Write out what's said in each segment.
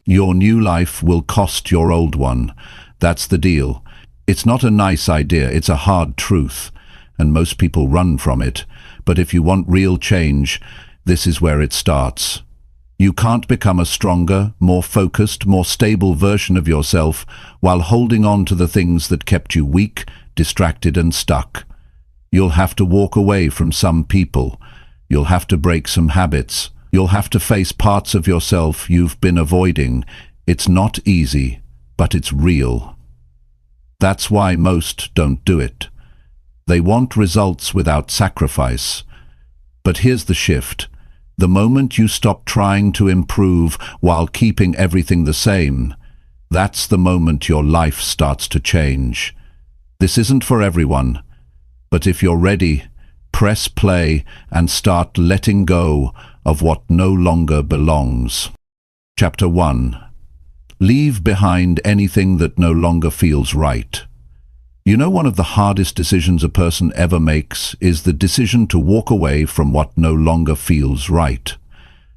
Your new life will cost your old one. That's the deal. It's not a nice idea, it's a hard truth, and most people run from it. But if you want real change, this is where it starts. You can't become a stronger, more focused, more stable version of yourself while holding on to the things that kept you weak, distracted and stuck. You'll have to walk away from some people. You'll have to break some habits. You'll have to face parts of yourself you've been avoiding. It's not easy, but it's real. That's why most don't do it. They want results without sacrifice. But here's the shift. The moment you stop trying to improve while keeping everything the same, that's the moment your life starts to change. This isn't for everyone, but if you're ready, press play and start letting go of what no longer belongs. Chapter 1. Leave behind anything that no longer feels right. You know, one of the hardest decisions a person ever makes is the decision to walk away from what no longer feels right.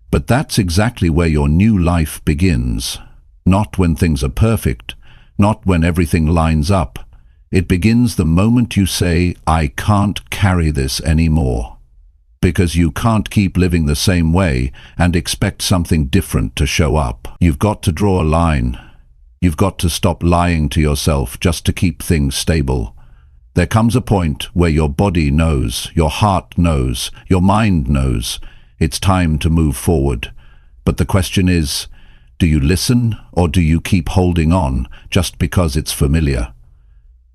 But that's exactly where your new life begins. Not when things are perfect, not when everything lines up. It begins the moment you say, "I can't carry this anymore." Because you can't keep living the same way and expect something different to show up. You've got to draw a line. You've got to stop lying to yourself just to keep things stable. There comes a point where your body knows, your heart knows, your mind knows. It's time to move forward. But the question is, do you listen or do you keep holding on just because it's familiar?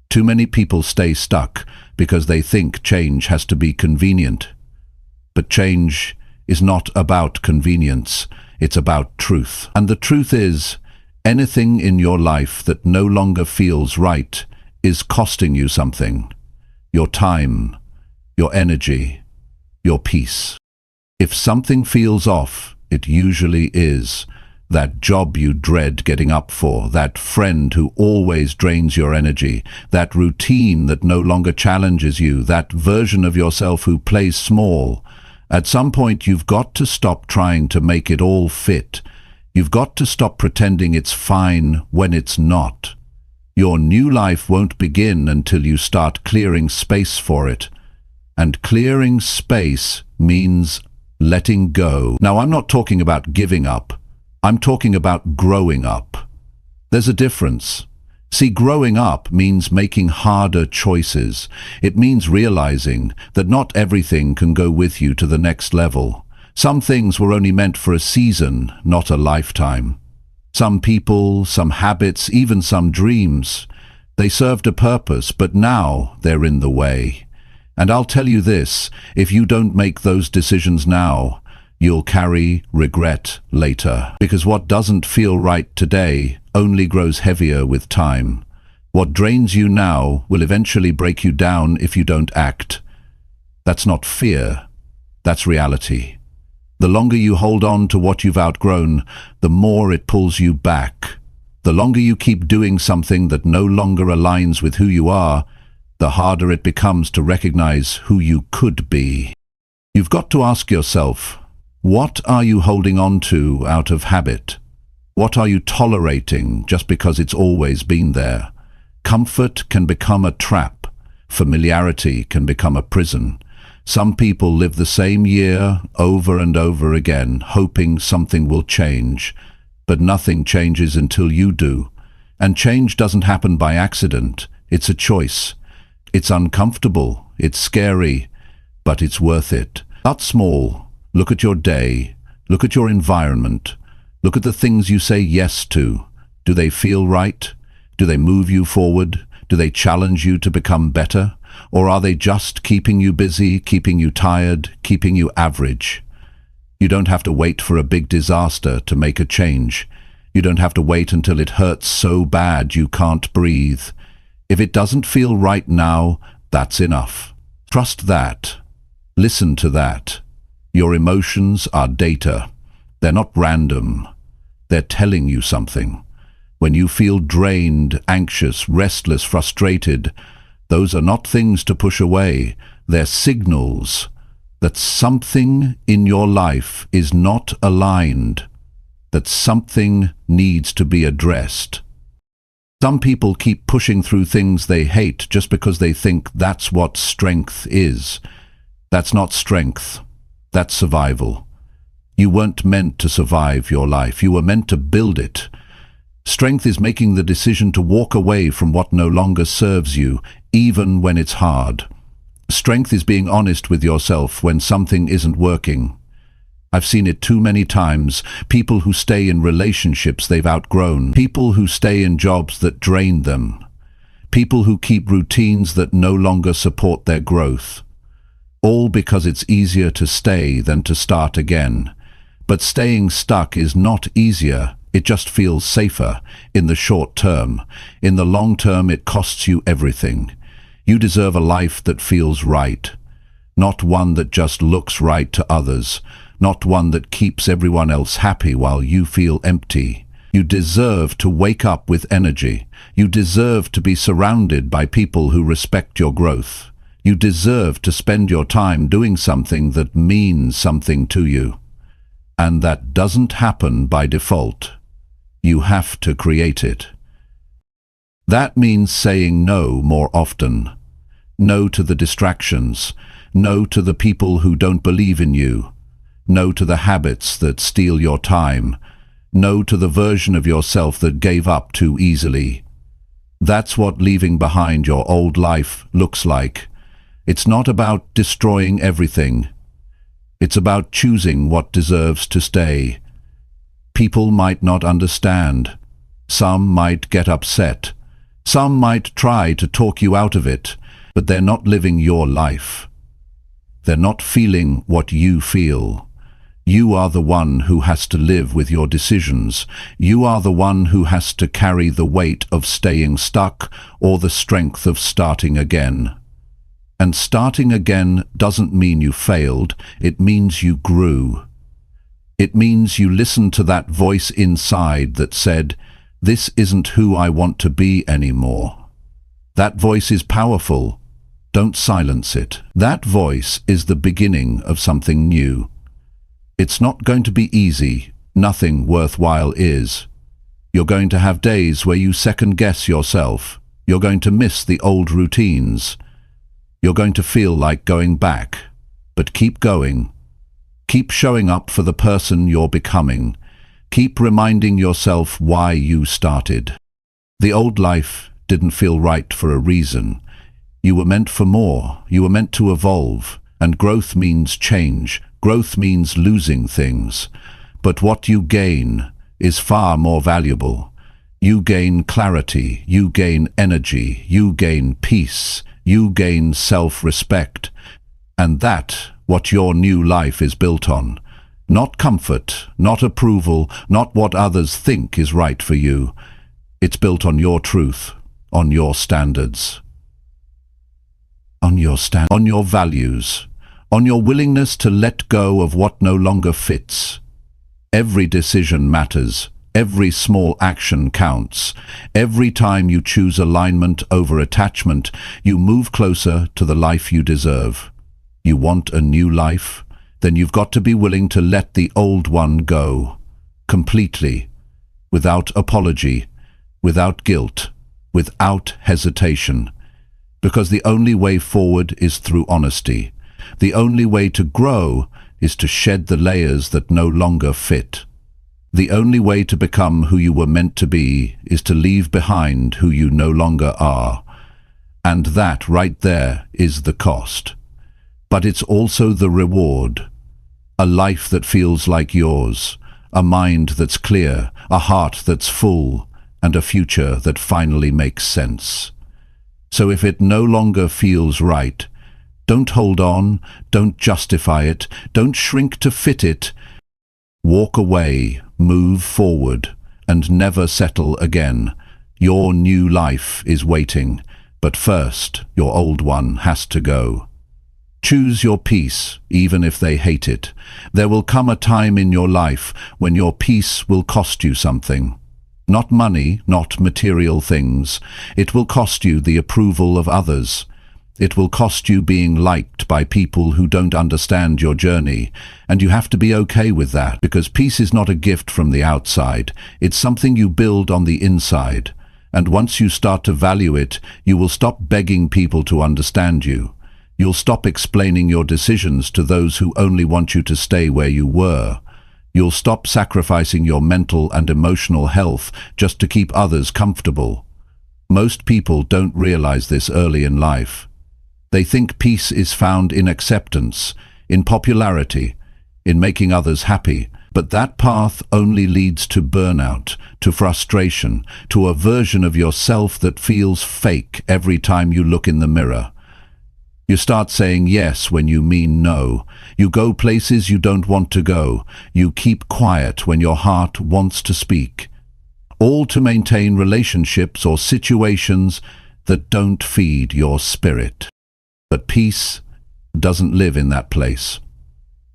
Too many people stay stuck because they think change has to be convenient. But change is not about convenience, it's about truth. And the truth is, anything in your life that no longer feels right is costing you something. Your time, your energy, your peace. If something feels off, it usually is. That job you dread getting up for, that friend who always drains your energy, that routine that no longer challenges you, that version of yourself who plays small. At some point you've got to stop trying to make it all fit. You've got to stop pretending it's fine when it's not. Your new life won't begin until you start clearing space for it. And clearing space means letting go. Now, I'm not talking about giving up. I'm talking about growing up. There's a difference. See, growing up means making harder choices. It means realizing that not everything can go with you to the next level. Some things were only meant for a season, not a lifetime. Some people, some habits, even some dreams, they served a purpose, but now they're in the way. And I'll tell you this, if you don't make those decisions now, you'll carry regret later. Because what doesn't feel right today only grows heavier with time. What drains you now will eventually break you down if you don't act. That's not fear, that's reality. The longer you hold on to what you've outgrown, the more it pulls you back. The longer you keep doing something that no longer aligns with who you are, the harder it becomes to recognize who you could be. You've got to ask yourself, what are you holding on to out of habit? What are you tolerating just because it's always been there? Comfort can become a trap. Familiarity can become a prison. Some people live the same year over and over again, hoping something will change. But nothing changes until you do. And change doesn't happen by accident. It's a choice. It's uncomfortable. It's scary. But it's worth it. Start small. Look at your day. Look at your environment. Look at the things you say yes to. Do they feel right? Do they move you forward? Do they challenge you to become better? Or are they just keeping you busy, keeping you tired, keeping you average? You don't have to wait for a big disaster to make a change. You don't have to wait until it hurts so bad you can't breathe. If it doesn't feel right now, that's enough. Trust that. Listen to that. Your emotions are data. They're not random. They're telling you something. When you feel drained, anxious, restless, frustrated, those are not things to push away. They're signals that something in your life is not aligned. that something needs to be addressed. Some people keep pushing through things they hate just because they think that's what strength is. That's not strength. That's survival. You weren't meant to survive your life. You were meant to build it. Strength is making the decision to walk away from what no longer serves you, even when it's hard. Strength is being honest with yourself when something isn't working. I've seen it too many times. People who stay in relationships they've outgrown. People who stay in jobs that drain them. People who keep routines that no longer support their growth. All because it's easier to stay than to start again. But staying stuck is not easier. It just feels safer in the short term. In the long term, it costs you everything. You deserve a life that feels right, not one that just looks right to others, not one that keeps everyone else happy while you feel empty. You deserve to wake up with energy. You deserve to be surrounded by people who respect your growth. You deserve to spend your time doing something that means something to you. And that doesn't happen by default. You have to create it. That means saying no more often. No to the distractions. No to the people who don't believe in you. No to the habits that steal your time. No to the version of yourself that gave up too easily. That's what leaving behind your old life looks like. It's not about destroying everything. It's about choosing what deserves to stay. People might not understand. Some might get upset. Some might try to talk you out of it, but they're not living your life. They're not feeling what you feel. You are the one who has to live with your decisions. You are the one who has to carry the weight of staying stuck or the strength of starting again. And starting again doesn't mean you failed. It means you grew. It means you listened to that voice inside that said, "This isn't who I want to be anymore." That voice is powerful. Don't silence it. That voice is the beginning of something new. It's not going to be easy. Nothing worthwhile is. You're going to have days where you second-guess yourself. You're going to miss the old routines. You're going to feel like going back. But keep going. Keep showing up for the person you're becoming. Keep reminding yourself why you started. The old life didn't feel right for a reason. You were meant for more. You were meant to evolve. And growth means change. Growth means losing things. But what you gain is far more valuable. You gain clarity. You gain energy. You gain peace. You gain self-respect. And that's what your new life is built on. Not comfort, not approval, not what others think is right for you. It's built on your truth, on your standards, on your values, on your willingness to let go of what no longer fits. Every decision matters. Every small action counts. Every time you choose alignment over attachment, you move closer to the life you deserve. You want a new life? Then you've got to be willing to let the old one go. Completely. Without apology. Without guilt. Without hesitation. Because the only way forward is through honesty. The only way to grow is to shed the layers that no longer fit. The only way to become who you were meant to be is to leave behind who you no longer are. And that right there is the cost. But it's also the reward. A life that feels like yours, a mind that's clear, a heart that's full, and a future that finally makes sense. So if it no longer feels right, don't hold on, don't justify it, don't shrink to fit it. Walk away, move forward, and never settle again. Your new life is waiting, but first, your old one has to go. Choose your peace, even if they hate it. There will come a time in your life when your peace will cost you something. Not money, not material things. It will cost you the approval of others. It will cost you being liked by people who don't understand your journey, and you have to be okay with that, because peace is not a gift from the outside. It's something you build on the inside. And once you start to value it, you will stop begging people to understand you. You'll stop explaining your decisions to those who only want you to stay where you were. You'll stop sacrificing your mental and emotional health just to keep others comfortable. Most people don't realize this early in life. They think peace is found in acceptance, in popularity, in making others happy. But that path only leads to burnout, to frustration, to a version of yourself that feels fake every time you look in the mirror. You start saying yes when you mean no. You go places you don't want to go. You keep quiet when your heart wants to speak. All to maintain relationships or situations that don't feed your spirit. But peace doesn't live in that place.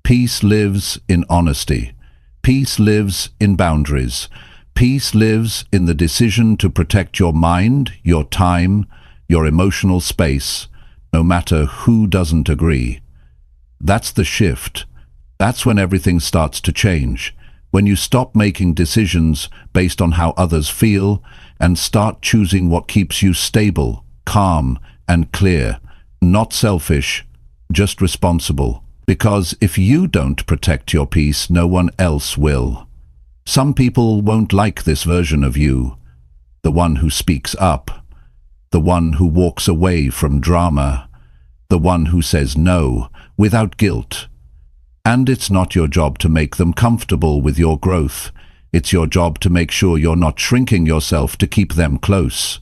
Peace lives in honesty. Peace lives in boundaries. Peace lives in the decision to protect your mind, your time, your emotional space, no matter who doesn't agree. That's the shift. That's when everything starts to change. When you stop making decisions based on how others feel and start choosing what keeps you stable, calm, and clear. Not selfish, just responsible. Because if you don't protect your peace, no one else will. Some people won't like this version of you. The one who speaks up. The one who walks away from drama. The one who says no without guilt. And it's not your job to make them comfortable with your growth. It's your job to make sure you're not shrinking yourself to keep them close.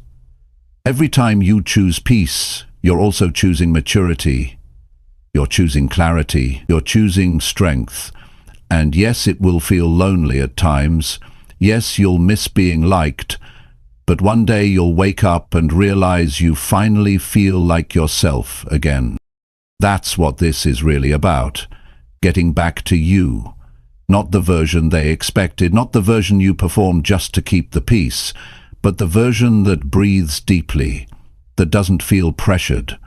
Every time you choose peace, you're also choosing maturity. You're choosing clarity. You're choosing strength. And yes, it will feel lonely at times. Yes, you'll miss being liked. But one day you'll wake up and realize you finally feel like yourself again. That's what this is really about. Getting back to you. Not the version they expected, not the version you performed just to keep the peace, but the version that breathes deeply, that doesn't feel pressured,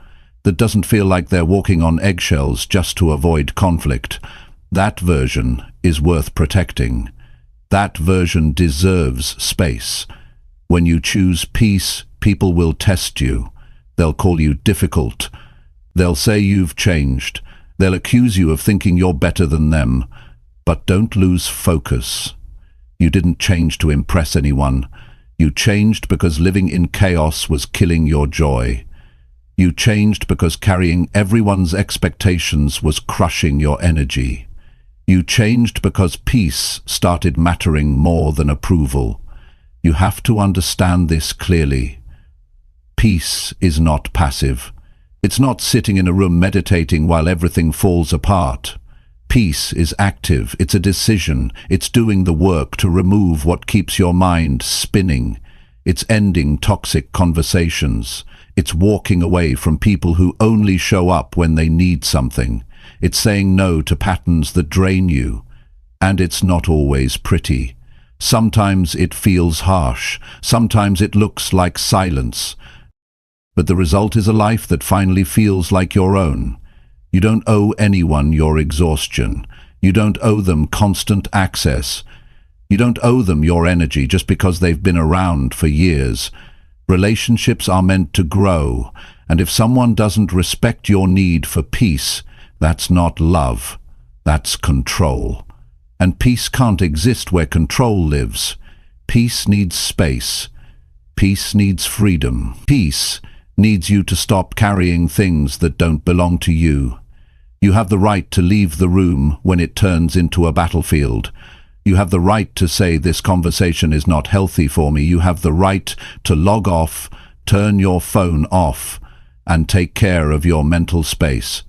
that doesn't feel like they're walking on eggshells just to avoid conflict. That version is worth protecting. That version deserves space. When you choose peace, people will test you. They'll call you difficult. They'll say you've changed. They'll accuse you of thinking you're better than them. But don't lose focus. You didn't change to impress anyone. You changed because living in chaos was killing your joy. You changed because carrying everyone's expectations was crushing your energy. You changed because peace started mattering more than approval. You have to understand this clearly. Peace is not passive. It's not sitting in a room meditating while everything falls apart. Peace is active. It's a decision. It's doing the work to remove what keeps your mind spinning. It's ending toxic conversations. It's walking away from people who only show up when they need something. It's saying no to patterns that drain you. And it's not always pretty. Sometimes it feels harsh. Sometimes it looks like silence. But the result is a life that finally feels like your own. You don't owe anyone your exhaustion. You don't owe them constant access. You don't owe them your energy just because they've been around for years. Relationships are meant to grow, and if someone doesn't respect your need for peace, that's not love. That's control. And peace can't exist where control lives. Peace needs space. Peace needs freedom. Peace needs you to stop carrying things that don't belong to you. You have the right to leave the room when it turns into a battlefield. You have the right to say this conversation is not healthy for me. You have the right to log off, turn your phone off, and take care of your mental space.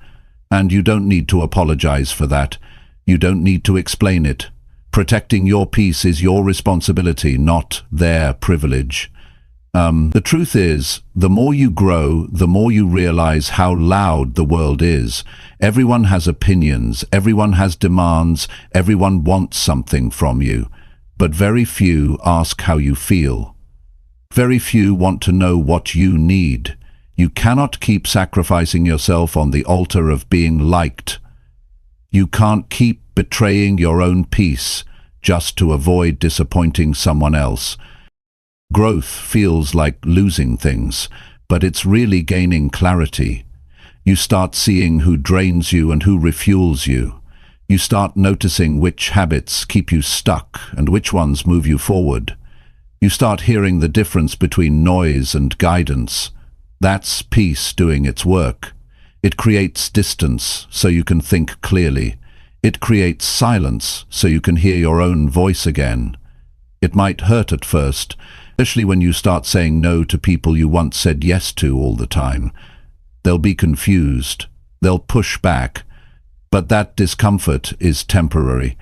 And you don't need to apologize for that. You don't need to explain it. Protecting your peace is your responsibility, not their privilege. The truth is, the more you grow, the more you realize how loud the world is. Everyone has opinions, everyone has demands, everyone wants something from you. But very few ask how you feel. Very few want to know what you need. You cannot keep sacrificing yourself on the altar of being liked. You can't keep betraying your own peace just to avoid disappointing someone else. Growth feels like losing things, but it's really gaining clarity. You start seeing who drains you and who refuels you. You start noticing which habits keep you stuck and which ones move you forward. You start hearing the difference between noise and guidance. That's peace doing its work. It creates distance so you can think clearly. It creates silence so you can hear your own voice again. It might hurt at first, especially when you start saying no to people you once said yes to all the time. They'll be confused. They'll push back. But that discomfort is temporary.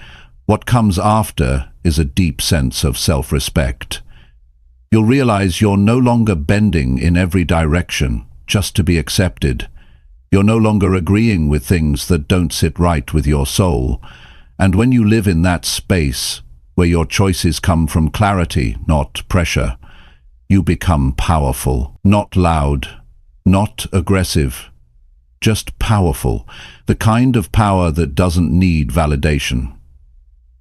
What comes after is a deep sense of self-respect. You'll realize you're no longer bending in every direction just to be accepted. You're no longer agreeing with things that don't sit right with your soul. And when you live in that space, where your choices come from clarity, not pressure, you become powerful, not loud, not aggressive, just powerful. The kind of power that doesn't need validation.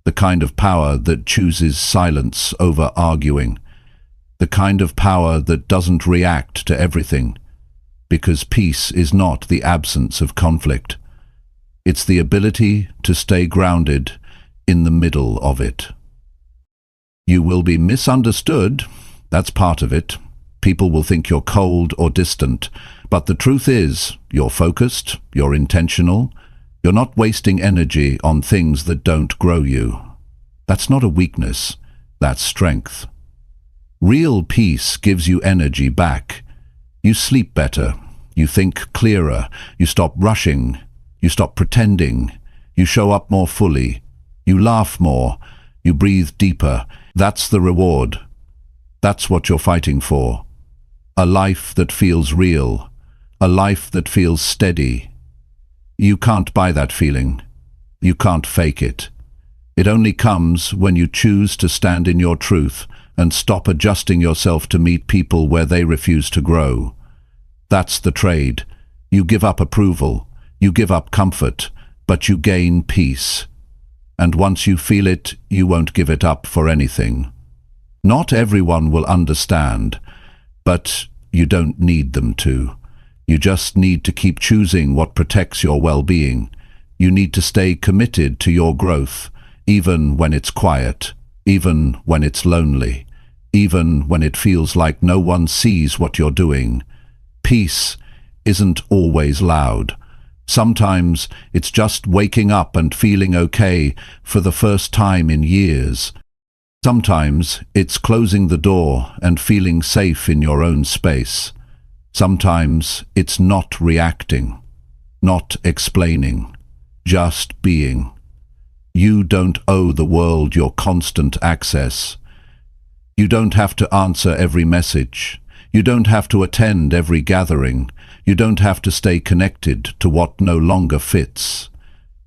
The kind of power that chooses silence over arguing. The kind of power that doesn't react to everything. Because peace is not the absence of conflict. It's the ability to stay grounded in the middle of it. You will be misunderstood. That's part of it. People will think you're cold or distant. But the truth is, you're focused, you're intentional, you're not wasting energy on things that don't grow you. That's not a weakness, that's strength. Real peace gives you energy back. You sleep better, you think clearer, you stop rushing, you stop pretending, you show up more fully, you laugh more, you breathe deeper. That's the reward. That's what you're fighting for. A life that feels real. A life that feels steady. You can't buy that feeling. You can't fake it. It only comes when you choose to stand in your truth and stop adjusting yourself to meet people where they refuse to grow. That's the trade. You give up approval. You give up comfort, but you gain peace. And once you feel it, you won't give it up for anything. Not everyone will understand, but you don't need them to. You just need to keep choosing what protects your well-being. You need to stay committed to your growth, even when it's quiet, even when it's lonely, even when it feels like no one sees what you're doing. Peace isn't always loud. Sometimes it's just waking up and feeling okay for the first time in years. Sometimes it's closing the door and feeling safe in your own space. Sometimes it's not reacting, not explaining, just being. You don't owe the world your constant access. You don't have to answer every message. You don't have to attend every gathering. You don't have to stay connected to what no longer fits.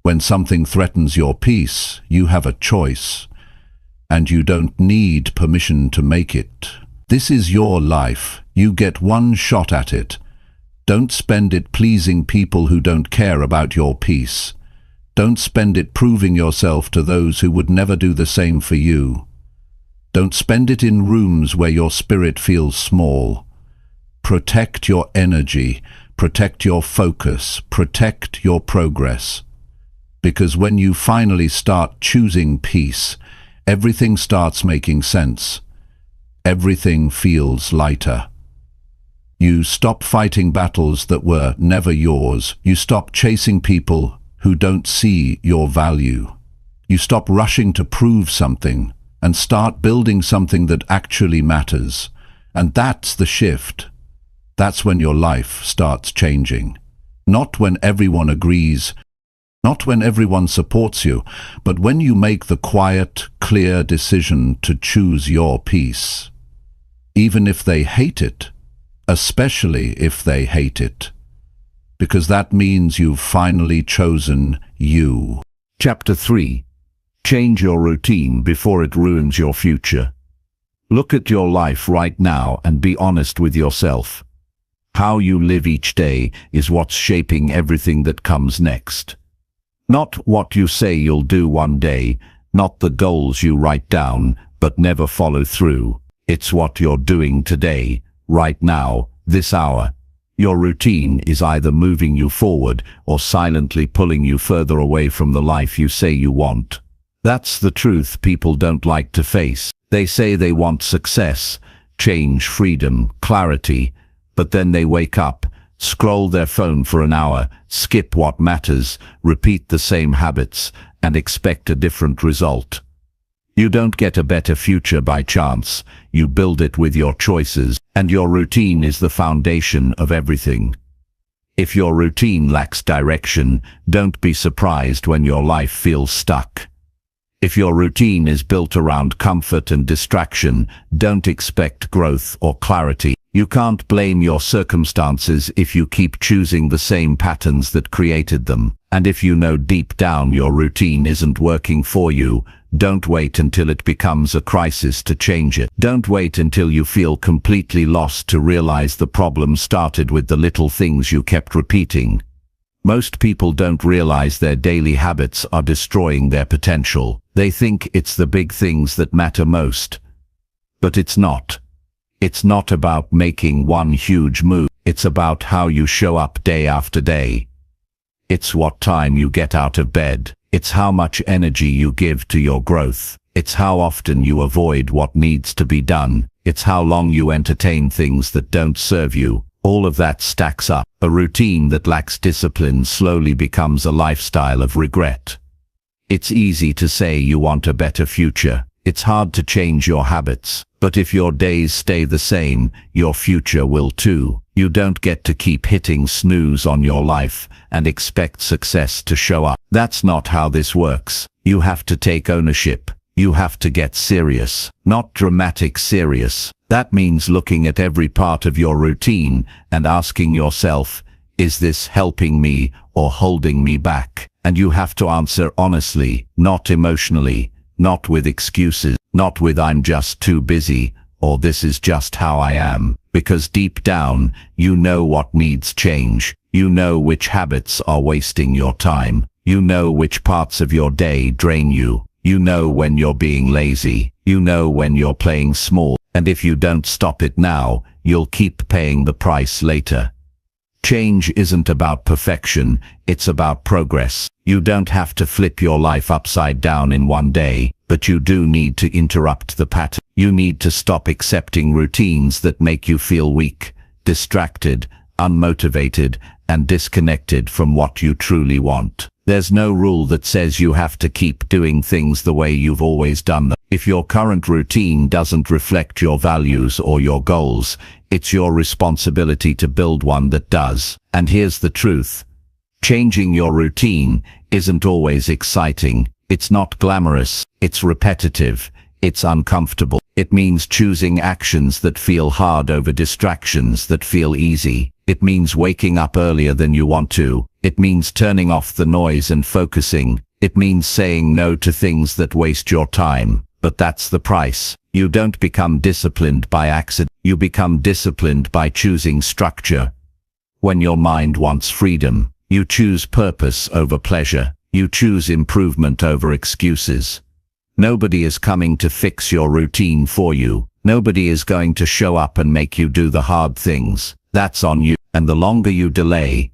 When something threatens your peace, you have a choice. And you don't need permission to make it. This is your life. You get one shot at it. Don't spend it pleasing people who don't care about your peace. Don't spend it proving yourself to those who would never do the same for you. Don't spend it in rooms where your spirit feels small. Protect your energy, protect your focus, protect your progress. Because when you finally start choosing peace, everything starts making sense. Everything feels lighter. You stop fighting battles that were never yours. You stop chasing people who don't see your value. You stop rushing to prove something and start building something that actually matters. And that's the shift. That's when your life starts changing. Not when everyone agrees, not when everyone supports you, but when you make the quiet, clear decision to choose your peace. Even if they hate it, especially if they hate it. Because that means you've finally chosen you. Chapter 3. Change your routine before it ruins your future. Look at your life right now and be honest with yourself. How you live each day is what's shaping everything that comes next. Not what you say you'll do one day, not the goals you write down but never follow through. It's what you're doing today, right now, this hour. Your routine is either moving you forward or silently pulling you further away from the life you say you want. That's the truth people don't like to face. They say they want success, change, freedom, clarity, but then they wake up, scroll their phone for an hour, skip what matters, repeat the same habits, and expect a different result. You don't get a better future by chance, you build it with your choices, and your routine is the foundation of everything. If your routine lacks direction, don't be surprised when your life feels stuck. If your routine is built around comfort and distraction, don't expect growth or clarity. You can't blame your circumstances if you keep choosing the same patterns that created them. And if you know deep down your routine isn't working for you, don't wait until it becomes a crisis to change it. Don't wait until you feel completely lost to realize the problem started with the little things you kept repeating. Most people don't realize their daily habits are destroying their potential. They think it's the big things that matter most. But it's not. It's not about making one huge move. It's about how you show up day after day. It's what time you get out of bed. It's how much energy you give to your growth. It's how often you avoid what needs to be done. It's how long you entertain things that don't serve you. All of that stacks up. A routine that lacks discipline slowly becomes a lifestyle of regret. It's easy to say you want a better future. It's hard to change your habits. But if your days stay the same, your future will too. You don't get to keep hitting snooze on your life and expect success to show up. That's not how this works. You have to take ownership. You have to get serious, not dramatic serious. That means looking at every part of your routine and asking yourself, is this helping me or holding me back? And you have to answer honestly, not emotionally, not with excuses, not with I'm just too busy, or this is just how I am. Because deep down, you know what needs change. You know which habits are wasting your time. You know which parts of your day drain you. You know when you're being lazy. You know when you're playing small. And if you don't stop it now, you'll keep paying the price later. Change isn't about perfection, it's about progress. You don't have to flip your life upside down in one day, but you do need to interrupt the pattern. You need to stop accepting routines that make you feel weak, distracted, unmotivated, and disconnected from what you truly want. There's no rule that says you have to keep doing things the way you've always done them. If your current routine doesn't reflect your values or your goals, it's your responsibility to build one that does. And here's the truth. Changing your routine isn't always exciting. It's not glamorous. It's repetitive. It's uncomfortable. It means choosing actions that feel hard over distractions that feel easy. It means waking up earlier than you want to. It means turning off the noise and focusing. It means saying no to things that waste your time. But that's the price. You don't become disciplined by accident. You become disciplined by choosing structure. When your mind wants freedom, you choose purpose over pleasure. You choose improvement over excuses. Nobody is coming to fix your routine for you. Nobody is going to show up and make you do the hard things. That's on you. And the longer you delay,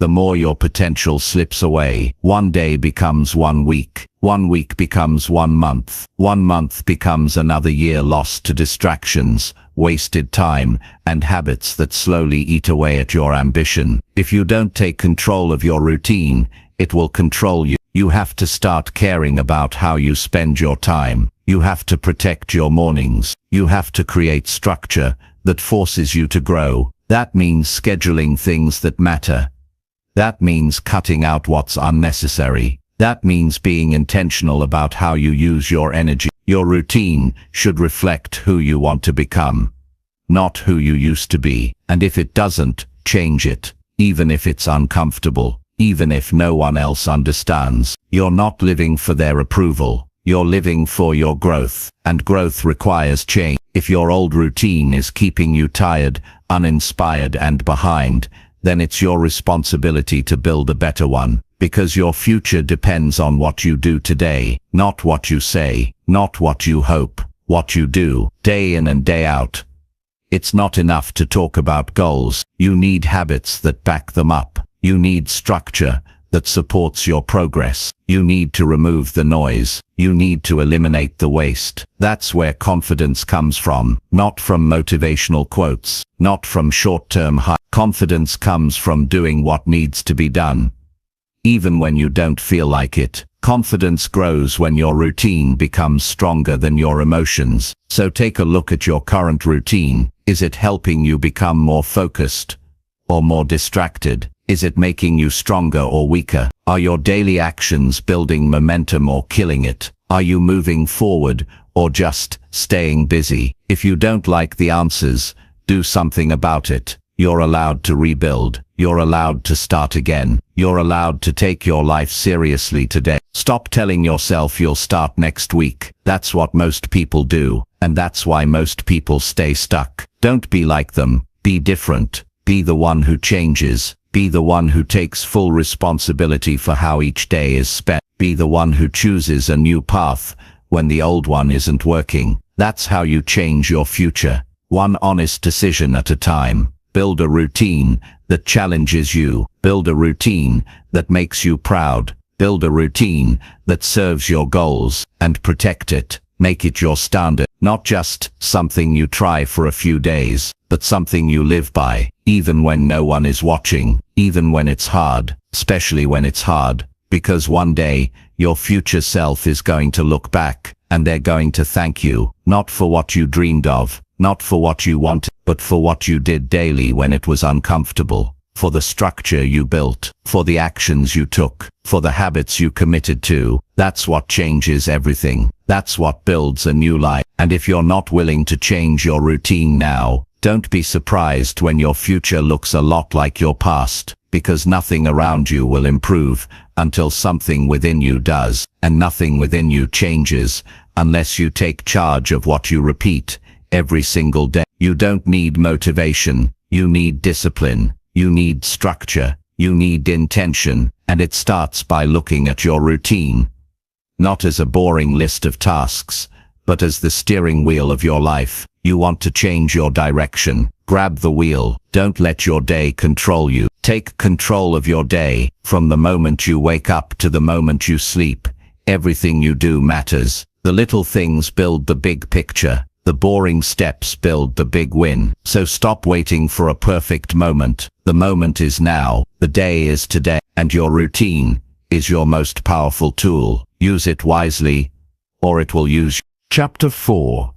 the more your potential slips away. One day becomes 1 week. 1 week becomes 1 month. 1 month becomes another year lost to distractions, wasted time, and habits that slowly eat away at your ambition. If you don't take control of your routine, it will control you. You have to start caring about how you spend your time. You have to protect your mornings. You have to create structure that forces you to grow. That means scheduling things that matter. That means cutting out what's unnecessary. That means being intentional about how you use your energy. Your routine should reflect who you want to become, not who you used to be. And if it doesn't, change it, even if it's uncomfortable, even if no one else understands. You're not living for their approval. You're living for your growth, and growth requires change. If your old routine is keeping you tired, uninspired and behind, then it's your responsibility to build a better one, because your future depends on what you do today, not what you say, not what you hope, what you do, day in and day out. It's not enough to talk about goals. You need habits that back them up. You need structure that supports your progress. You need to remove the noise. You need to eliminate the waste. That's where confidence comes from, not from motivational quotes, not from short-term hype. Confidence comes from doing what needs to be done, even when you don't feel like it. Confidence grows when your routine becomes stronger than your emotions. So take a look at your current routine. Is it helping you become more focused or more distracted? Is it making you stronger or weaker? Are your daily actions building momentum or killing it? Are you moving forward or just staying busy? If you don't like the answers, do something about it. You're allowed to rebuild. You're allowed to start again. You're allowed to take your life seriously today. Stop telling yourself you'll start next week. That's what most people do, and that's why most people stay stuck. Don't be like them. Be different. Be the one who changes. Be the one who takes full responsibility for how each day is spent. Be the one who chooses a new path when the old one isn't working. That's how you change your future. One honest decision at a time. Build a routine that challenges you. Build a routine that makes you proud. Build a routine that serves your goals, and protect it. Make it your standard, not just something you try for a few days, but something you live by, even when no one is watching, even when it's hard, especially when it's hard, because one day your future self is going to look back, and they're going to thank you, not for what you dreamed of, not for what you wanted, but for what you did daily when it was uncomfortable, for the structure you built, for the actions you took, for the habits you committed to. That's what changes everything. That's what builds a new life. And if you're not willing to change your routine now, don't be surprised when your future looks a lot like your past, because nothing around you will improve until something within you does, and nothing within you changes unless you take charge of what you repeat every single day. You don't need motivation. You need discipline. You need structure. You need intention. And it starts by looking at your routine, not as a boring list of tasks, but as the steering wheel of your life. You want to change your direction. Grab the wheel. Don't let your day control you. Take control of your day. From the moment you wake up to the moment you sleep, everything you do matters. The little things build the big picture. The boring steps build the big win. So stop waiting for a perfect moment. The moment is now. The day is today. And your routine is your most powerful tool. Use it wisely, or it will use you. Chapter 4.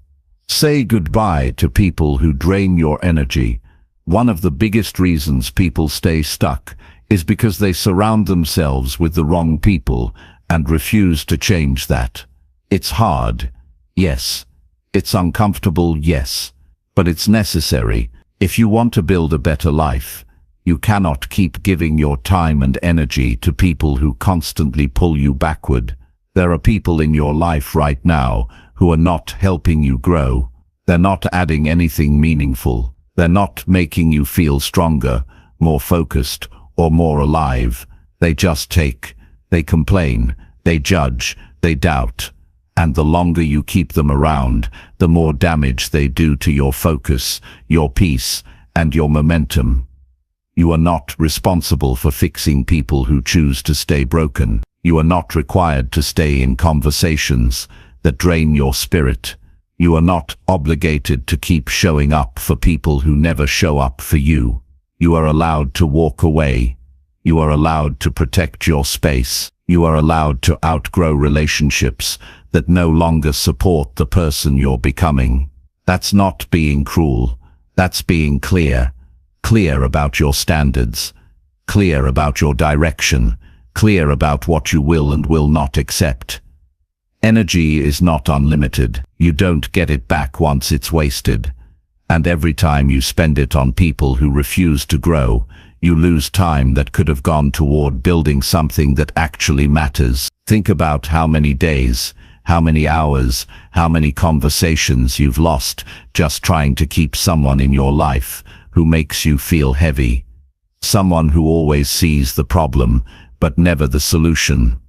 Say goodbye to people who drain your energy. One of the biggest reasons people stay stuck is because they surround themselves with the wrong people and refuse to change that. It's hard, yes. It's uncomfortable, yes. But it's necessary. If you want to build a better life, you cannot keep giving your time and energy to people who constantly pull you backward. There are people in your life right now who are not helping you grow. They're not adding anything meaningful. They're not making you feel stronger, more focused, or more alive. They just take. They complain. They judge. They doubt. And the longer you keep them around, the more damage they do to your focus, your peace, and your momentum. You are not responsible for fixing people who choose to stay broken. You are not required to stay in conversations that drain your spirit. You are not obligated to keep showing up for people who never show up for you. You are allowed to walk away. You are allowed to protect your space. You are allowed to outgrow relationships that no longer support the person you're becoming. That's not being cruel. That's being clear. Clear about your standards. Clear about your direction. Clear about what you will and will not accept. Energy is not unlimited. You don't get it back once it's wasted. And every time you spend it on people who refuse to grow, you lose time that could have gone toward building something that actually matters. Think about how many days, how many hours, how many conversations you've lost just trying to keep someone in your life who makes you feel heavy. Someone who always sees the problem, but never the solution.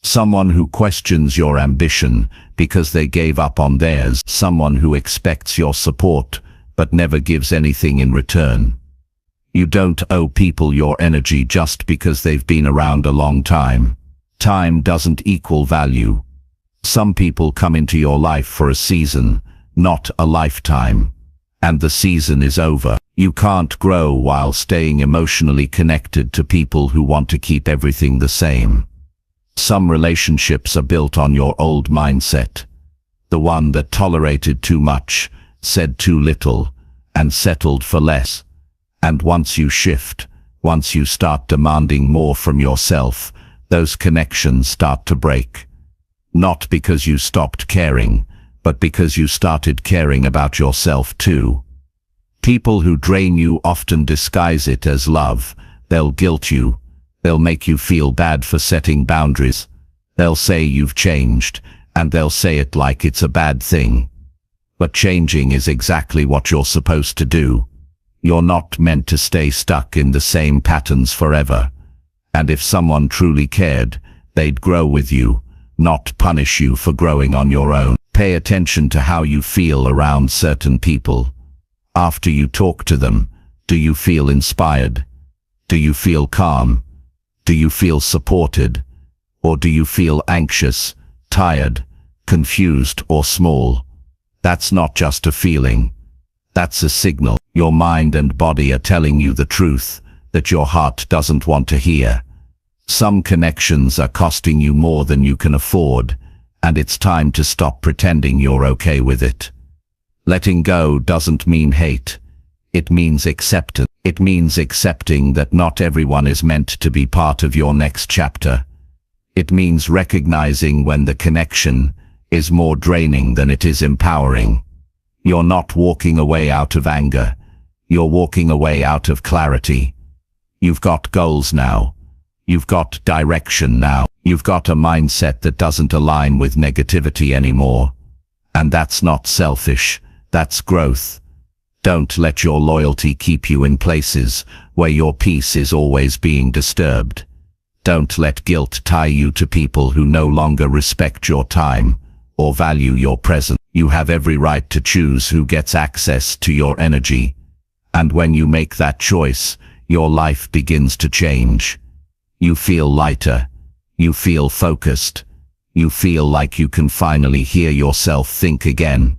Someone who questions your ambition because they gave up on theirs. Someone who expects your support, but never gives anything in return. You don't owe people your energy just because they've been around a long time. Time doesn't equal value. Some people come into your life for a season, not a lifetime. And the season is over. You can't grow while staying emotionally connected to people who want to keep everything the same. Some relationships are built on your old mindset. The one that tolerated too much, said too little, and settled for less. And once you shift, once you start demanding more from yourself, those connections start to break. Not because you stopped caring, but because you started caring about yourself too. People who drain you often disguise it as love. They'll guilt you. They'll make you feel bad for setting boundaries. They'll say you've changed, and they'll say it like it's a bad thing. But changing is exactly what you're supposed to do. You're not meant to stay stuck in the same patterns forever. And if someone truly cared, they'd grow with you, not punish you for growing on your own. Pay attention to how you feel around certain people. After you talk to them, do you feel inspired? Do you feel calm? Do you feel supported? Or do you feel anxious, tired, confused, or small? That's not just a feeling. That's a signal. Your mind and body are telling you the truth that your heart doesn't want to hear. Some connections are costing you more than you can afford, and it's time to stop pretending you're okay with it. Letting go doesn't mean hate. It means acceptance. It means accepting that not everyone is meant to be part of your next chapter. It means recognizing when the connection is more draining than it is empowering. You're not walking away out of anger. You're walking away out of clarity. You've got goals now. You've got direction now. You've got a mindset that doesn't align with negativity anymore. And that's not selfish. That's growth. Don't let your loyalty keep you in places where your peace is always being disturbed. Don't let guilt tie you to people who no longer respect your time or value your presence. You have every right to choose who gets access to your energy. And when you make that choice, your life begins to change. You feel lighter. You feel focused. You feel like you can finally hear yourself think again.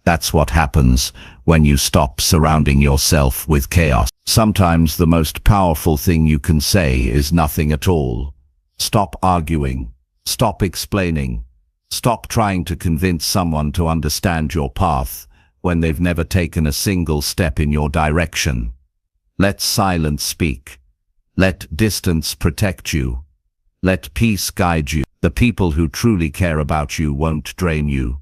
That's what happens when you stop surrounding yourself with chaos. Sometimes the most powerful thing you can say is nothing at all. Stop arguing. Stop explaining. Stop trying to convince someone to understand your path when they've never taken a single step in your direction. Let silence speak. Let distance protect you. Let peace guide you. The people who truly care about you won't drain you.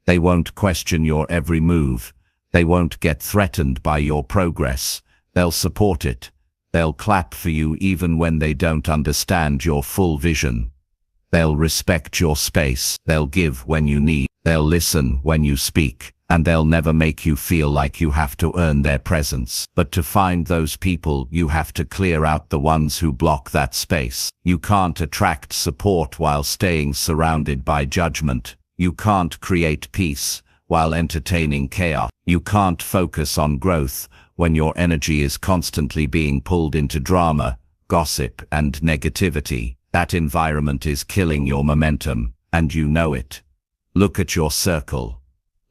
They won't question your every move. They won't get threatened by your progress. They'll support it. They'll clap for you even when they don't understand your full vision. They'll respect your space. They'll give when you need. They'll listen when you speak. And they'll never make you feel like you have to earn their presence. But to find those people, you have to clear out the ones who block that space. You can't attract support while staying surrounded by judgment. You can't create peace while entertaining chaos. You can't focus on growth when your energy is constantly being pulled into drama, gossip, and negativity. That environment is killing your momentum, and you know it. Look at your circle.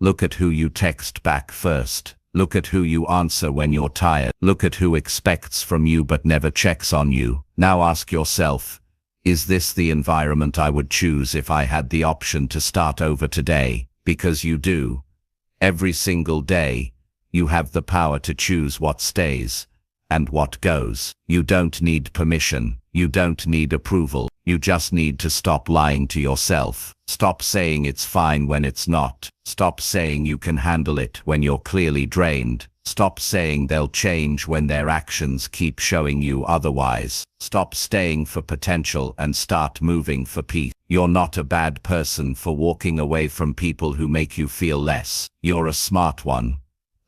Look at who you text back first. Look at who you answer when you're tired. Look at who expects from you but never checks on you. Now ask yourself, is this the environment I would choose if I had the option to start over today? Because you do. Every single day, you have the power to choose what stays and what goes. You don't need permission. You don't need approval. You just need to stop lying to yourself. Stop saying it's fine when it's not. Stop saying you can handle it when you're clearly drained. Stop saying they'll change when their actions keep showing you otherwise. Stop staying for potential and start moving for peace. You're not a bad person for walking away from people who make you feel less. You're a smart one.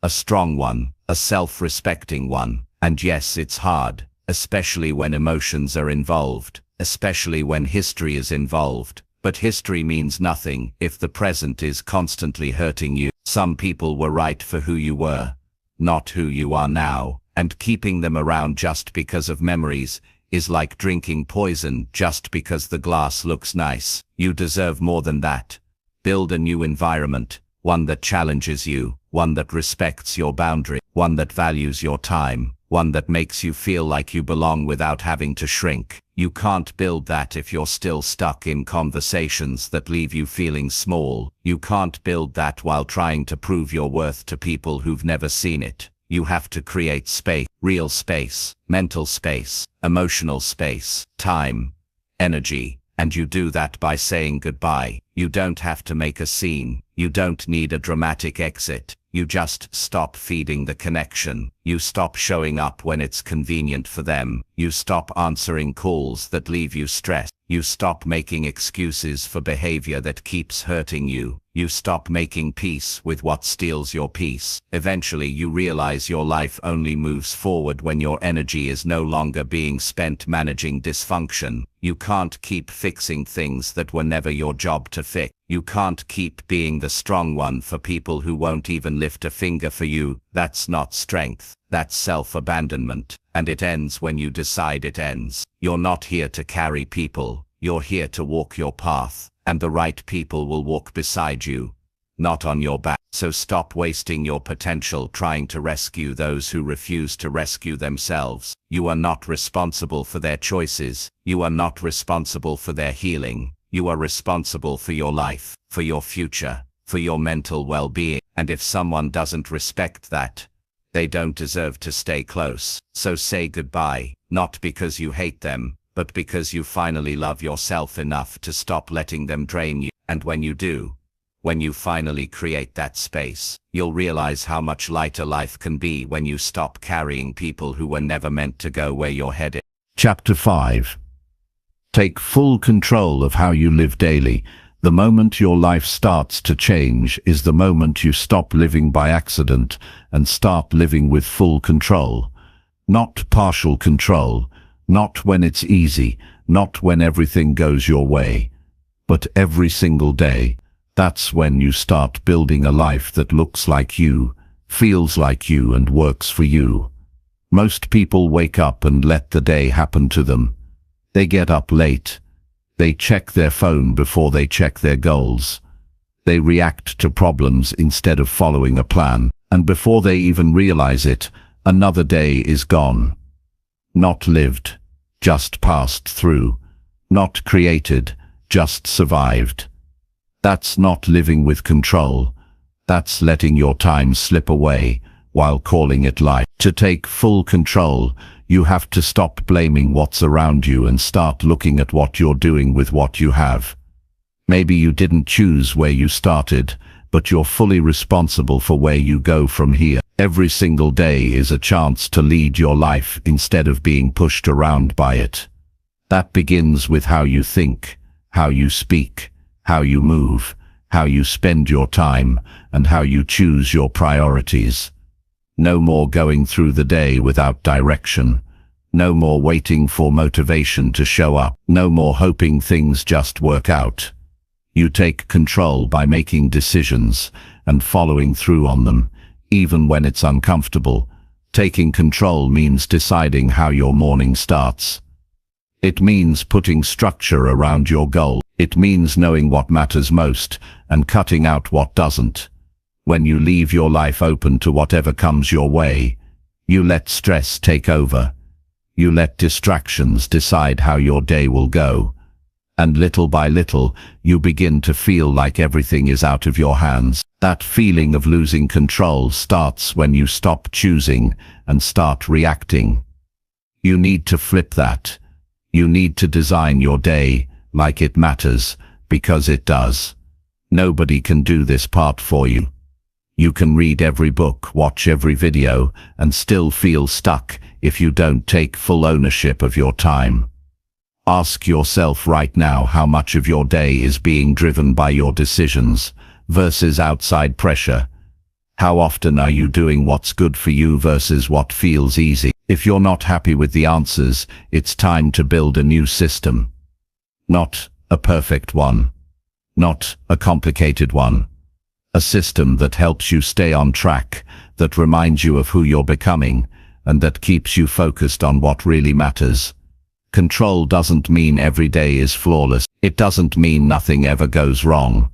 a strong one, a self-respecting one. And yes, it's hard, especially when emotions are involved, especially when history is involved. But history means nothing if the present is constantly hurting you. Some people were right for who you were, not who you are now, and keeping them around just because of memories is like drinking poison just because the glass looks nice. You deserve more than that. Build a new environment, one that challenges you, one that respects your boundary, one that values your time, one that makes you feel like you belong without having to shrink. You can't build that if you're still stuck in conversations that leave you feeling small. You can't build that while trying to prove your worth to people who've never seen it. You have to create space, real space, mental space, emotional space, time, energy, and you do that by saying goodbye. You don't have to make a scene. You don't need a dramatic exit. You just stop feeding the connection. You stop showing up when it's convenient for them. You stop answering calls that leave you stressed. You stop making excuses for behavior that keeps hurting you. You stop making peace with what steals your peace. Eventually you realize your life only moves forward when your energy is no longer being spent managing dysfunction. You can't keep fixing things that were never your job to fix. You can't keep being the strong one for people who won't even lift a finger for you. That's not strength. That's self-abandonment. And it ends when you decide it ends. You're not here to carry people. You're here to walk your path. And the right people will walk beside you, not on your back. So stop wasting your potential trying to rescue those who refuse to rescue themselves. You are not responsible for their choices. You are not responsible for their healing. You are responsible for your life, for your future, for your mental well-being. And if someone doesn't respect that, they don't deserve to stay close. So say goodbye, not because you hate them, but because you finally love yourself enough to stop letting them drain you. And when you do, when you finally create that space, you'll realize how much lighter life can be when you stop carrying people who were never meant to go where you're headed. Chapter 5. Take full control of how you live daily. The moment your life starts to change is the moment you stop living by accident and start living with full control. Not partial control, not when it's easy, not when everything goes your way, but every single day. That's when you start building a life that looks like you, feels like you, and works for you. Most people wake up and let the day happen to them. They get up late. They check their phone before they check their goals. They react to problems instead of following a plan. And before they even realize it, another day is gone. Not lived, just passed through. Not created, just survived. That's not living with control. That's letting your time slip away while calling it life. To take full control, you have to stop blaming what's around you and start looking at what you're doing with what you have. Maybe you didn't choose where you started, but you're fully responsible for where you go from here. Every single day is a chance to lead your life instead of being pushed around by it. That begins with how you think, how you speak, how you move, how you spend your time, and how you choose your priorities. No more going through the day without direction. No more waiting for motivation to show up. No more hoping things just work out. You take control by making decisions and following through on them, even when it's uncomfortable. Taking control means deciding how your morning starts. It means putting structure around your goal. It means knowing what matters most and cutting out what doesn't. When you leave your life open to whatever comes your way, you let stress take over. You let distractions decide how your day will go. And little by little, you begin to feel like everything is out of your hands. That feeling of losing control starts when you stop choosing and start reacting. You need to flip that. You need to design your day like it matters, because it does. Nobody can do this part for you. You can read every book, watch every video, and still feel stuck if you don't take full ownership of your time. Ask yourself right now how much of your day is being driven by your decisions versus outside pressure. How often are you doing what's good for you versus what feels easy? If you're not happy with the answers, it's time to build a new system. Not a perfect one. Not a complicated one. A system that helps you stay on track, that reminds you of who you're becoming, and that keeps you focused on what really matters. Control doesn't mean every day is flawless. It doesn't mean nothing ever goes wrong.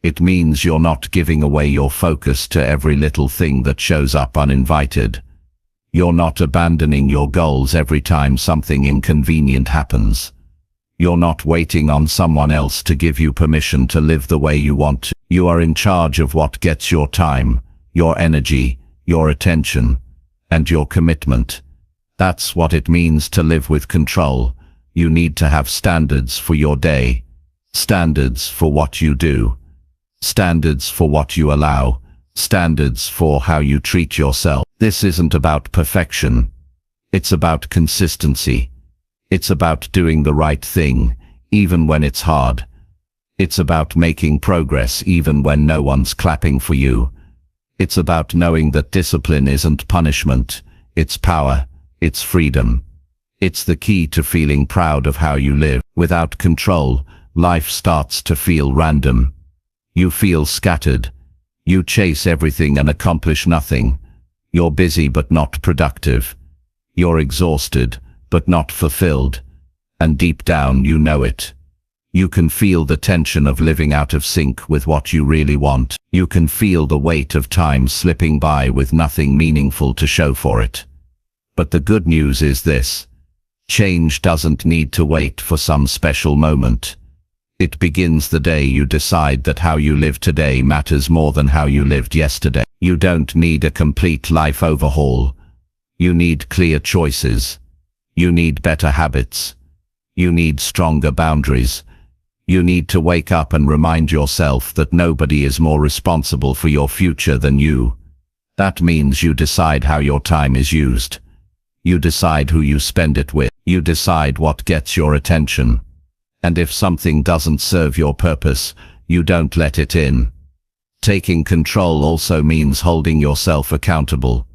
It means you're not giving away your focus to every little thing that shows up uninvited. You're not abandoning your goals every time something inconvenient happens. You're not waiting on someone else to give you permission to live the way you want to. You are in charge of what gets your time, your energy, your attention, and your commitment. That's what it means to live with control. You need to have standards for your day, standards for what you do, standards for what you allow, standards for how you treat yourself. This isn't about perfection. It's about consistency. It's about doing the right thing, even when it's hard. It's about making progress even when no one's clapping for you. It's about knowing that discipline isn't punishment. It's power. It's freedom. It's the key to feeling proud of how you live. Without control, life starts to feel random. You feel scattered. You chase everything and accomplish nothing. You're busy but not productive. You're exhausted but not fulfilled. And deep down you know it. You can feel the tension of living out of sync with what you really want. You can feel the weight of time slipping by with nothing meaningful to show for it. But the good news is this: change doesn't need to wait for some special moment. It begins the day you decide that how you live today matters more than how you lived yesterday. You don't need a complete life overhaul. You need clear choices. You need better habits. You need stronger boundaries. You need to wake up and remind yourself that nobody is more responsible for your future than you. That means you decide how your time is used. You decide who you spend it with. You decide what gets your attention. And if something doesn't serve your purpose, you don't let it in. Taking control also means holding yourself accountable.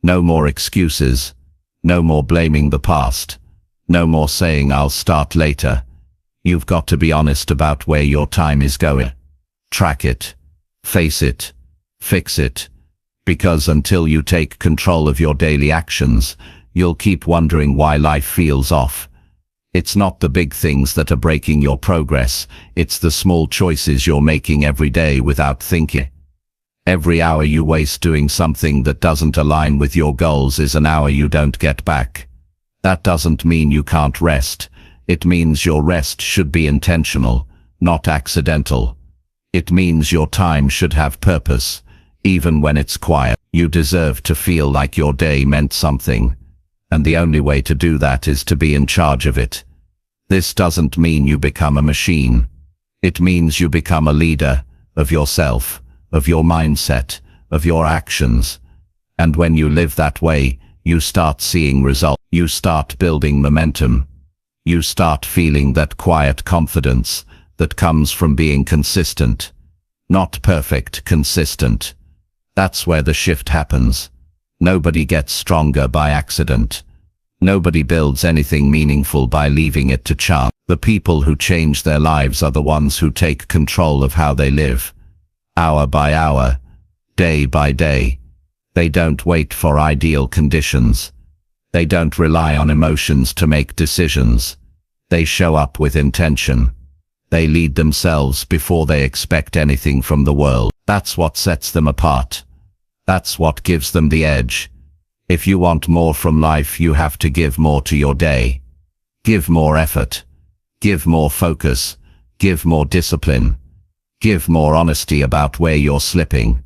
No more excuses. No more blaming the past. No more saying I'll start later. You've got to be honest about where your time is going. Track it. Face it. Fix it. Because until you take control of your daily actions, you'll keep wondering why life feels off. It's not the big things that are breaking your progress, it's the small choices you're making every day without thinking. Every hour you waste doing something that doesn't align with your goals is an hour you don't get back. That doesn't mean you can't rest. It means your rest should be intentional, not accidental. It means your time should have purpose, even when it's quiet. You deserve to feel like your day meant something. And the only way to do that is to be in charge of it. This doesn't mean you become a machine. It means you become a leader of yourself, of your mindset, of your actions. And when you live that way, you start seeing results. You start building momentum. You start feeling that quiet confidence that comes from being consistent. Not perfect, consistent. That's where the shift happens. Nobody gets stronger by accident. Nobody builds anything meaningful by leaving it to chance. The people who change their lives are the ones who take control of how they live. Hour by hour, day by day. They don't wait for ideal conditions. They don't rely on emotions to make decisions. They show up with intention. They lead themselves before they expect anything from the world. That's what sets them apart. That's what gives them the edge. If you want more from life, you have to give more to your day. Give more effort. Give more focus. Give more discipline. Give more honesty about where you're slipping.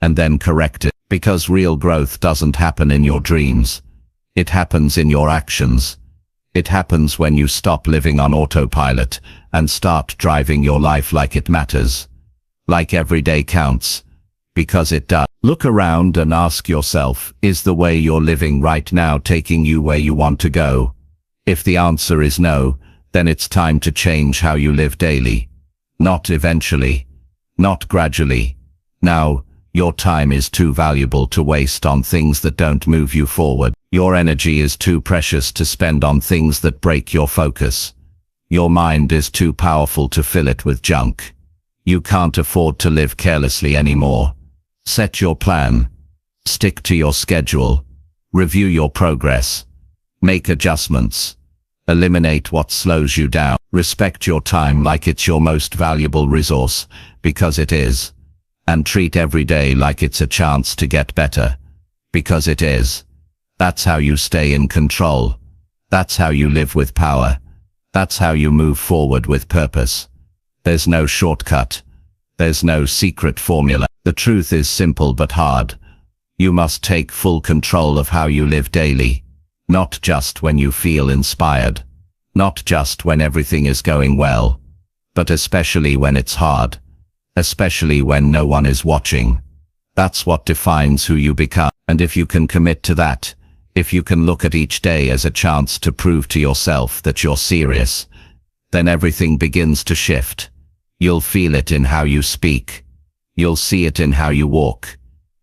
And then correct it. Because real growth doesn't happen in your dreams. It happens in your actions. It happens when you stop living on autopilot and start driving your life like it matters. Like every day counts. Because it does. Look around and ask yourself, is the way you're living right now taking you where you want to go? If the answer is no, then it's time to change how you live daily. Not eventually. Not gradually. Now, Your time is too valuable to waste on things that don't move you forward. Your energy is too precious to spend on things that break your focus. Your mind is too powerful to fill it with junk. You can't afford to live carelessly anymore. Set your plan. Stick to your schedule. Review your progress. Make adjustments. Eliminate what slows you down. Respect your time like it's your most valuable resource, because it is. And treat every day like it's a chance to get better, because it is. That's how you stay in control. That's how you live with power. That's how you move forward with purpose. There's no shortcut. There's no secret formula. The truth is simple but hard. You must take full control of how you live daily. Not just when you feel inspired. Not just when everything is going well. But especially when it's hard. Especially when no one is watching. That's what defines who you become. And if you can commit to that, if you can look at each day as a chance to prove to yourself that you're serious, then everything begins to shift. You'll feel it in how you speak. You'll see it in how you walk.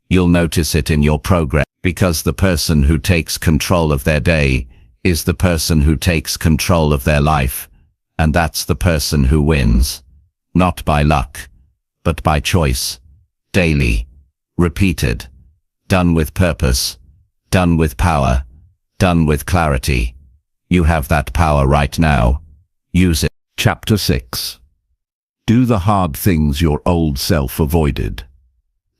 You'll notice it in your progress, because the person who takes control of their day is the person who takes control of their life, and that's the person who wins. Not by luck, but by choice. Daily. Repeated. Done with purpose. Done with power. Done with clarity. You have that power right now. Use it. Chapter 6. Do the hard things your old self avoided.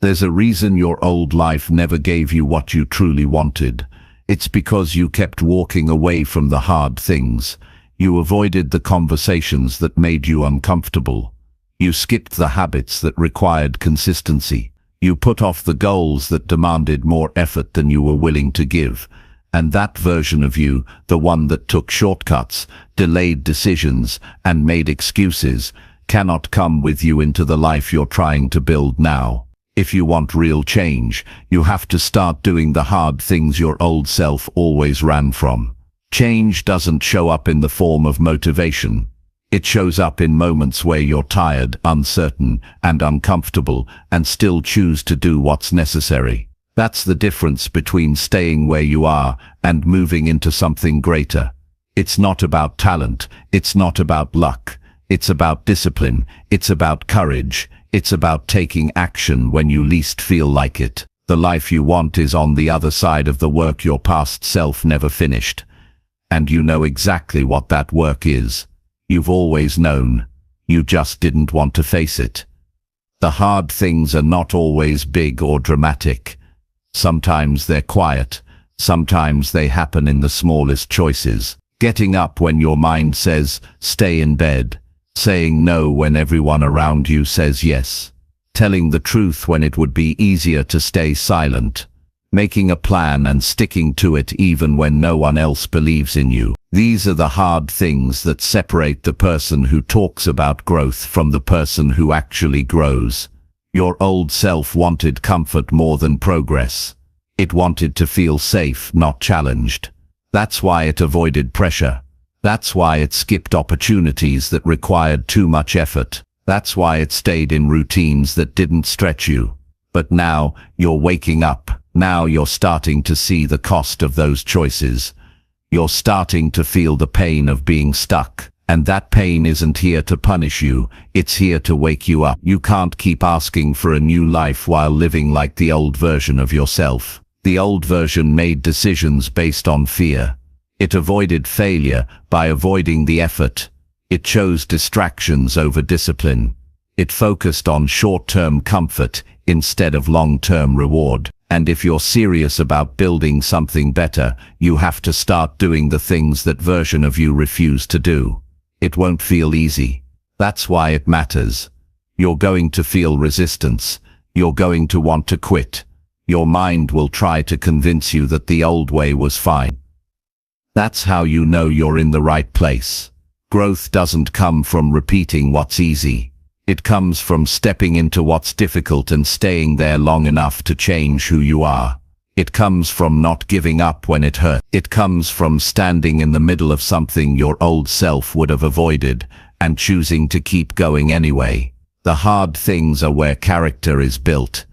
There's a reason your old life never gave you what you truly wanted. It's because you kept walking away from the hard things. You avoided the conversations that made you uncomfortable. You skipped the habits that required consistency. You put off the goals that demanded more effort than you were willing to give. And that version of you, the one that took shortcuts, delayed decisions, and made excuses, cannot come with you into the life you're trying to build now. If you want real change, you have to start doing the hard things your old self always ran from. Change doesn't show up in the form of motivation. It shows up in moments where you're tired, uncertain, and uncomfortable, and still choose to do what's necessary. That's the difference between staying where you are and moving into something greater. It's not about talent. It's not about luck. It's about discipline. It's about courage. It's about taking action when you least feel like it. The life you want is on the other side of the work your past self never finished. And you know exactly what that work is. You've always known. You just didn't want to face it. The hard things are not always big or dramatic. Sometimes they're quiet. Sometimes they happen in the smallest choices. Getting up when your mind says, stay in bed. Saying no when everyone around you says yes. Telling the truth when it would be easier to stay silent. Making a plan and sticking to it even when no one else believes in you. These are the hard things that separate the person who talks about growth from the person who actually grows. Your old self wanted comfort more than progress. It wanted to feel safe, not challenged. That's why it avoided pressure. That's why it skipped opportunities that required too much effort. That's why it stayed in routines that didn't stretch you. But now, you're waking up. Now you're starting to see the cost of those choices. You're starting to feel the pain of being stuck. And that pain isn't here to punish you. It's here to wake you up. You can't keep asking for a new life while living like the old version of yourself. The old version made decisions based on fear. It avoided failure by avoiding the effort. It chose distractions over discipline. It focused on short-term comfort instead of long-term reward. And if you're serious about building something better, you have to start doing the things that version of you refused to do. It won't feel easy. That's why it matters. You're going to feel resistance. You're going to want to quit. Your mind will try to convince you that the old way was fine. That's how you know you're in the right place. Growth doesn't come from repeating what's easy. It comes from stepping into what's difficult and staying there long enough to change who you are. It comes from not giving up when it hurts. It comes from standing in the middle of something your old self would have avoided and choosing to keep going anyway. The hard things are where character is built.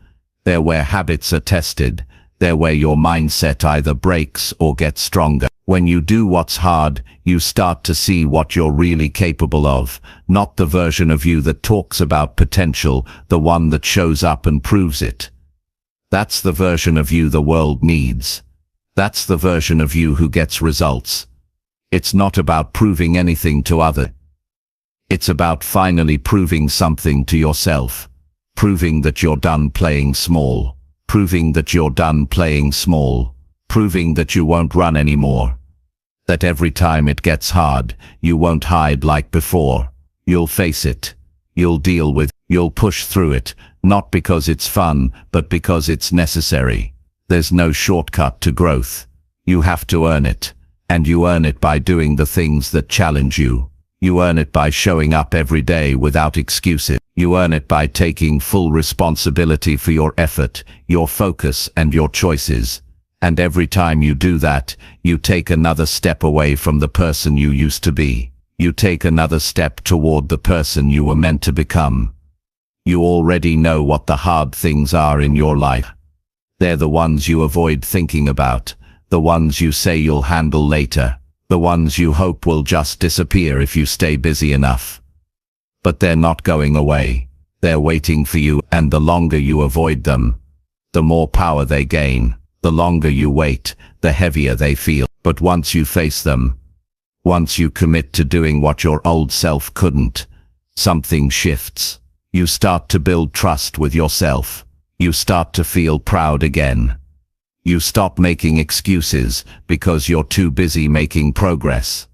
They're where habits are tested. They're where your mindset either breaks or gets stronger. When you do what's hard, you start to see what you're really capable of, not the version of you that talks about potential, the one that shows up and proves it. That's the version of you the world needs. That's the version of you who gets results. It's not about proving anything to others. It's about finally proving something to yourself. Proving that you're done playing small. Proving that you're done playing small. Proving that you won't run anymore. That every time it gets hard, you won't hide like before. You'll face it. You'll deal with it. You'll push through it, not because it's fun, but because it's necessary. There's no shortcut to growth. You have to earn it. And you earn it by doing the things that challenge you. You earn it by showing up every day without excuses. You earn it by taking full responsibility for your effort, your focus, and your choices. And every time you do that, you take another step away from the person you used to be. You take another step toward the person you were meant to become. You already know what the hard things are in your life. They're the ones you avoid thinking about, the ones you say you'll handle later, the ones you hope will just disappear if you stay busy enough. But they're not going away. They're waiting for you, and the longer you avoid them, the more power they gain. The longer you wait, the heavier they feel. But once you face them, once you commit to doing what your old self couldn't, something shifts. You start to build trust with yourself. You start to feel proud again. You stop making excuses because you're too busy making progress.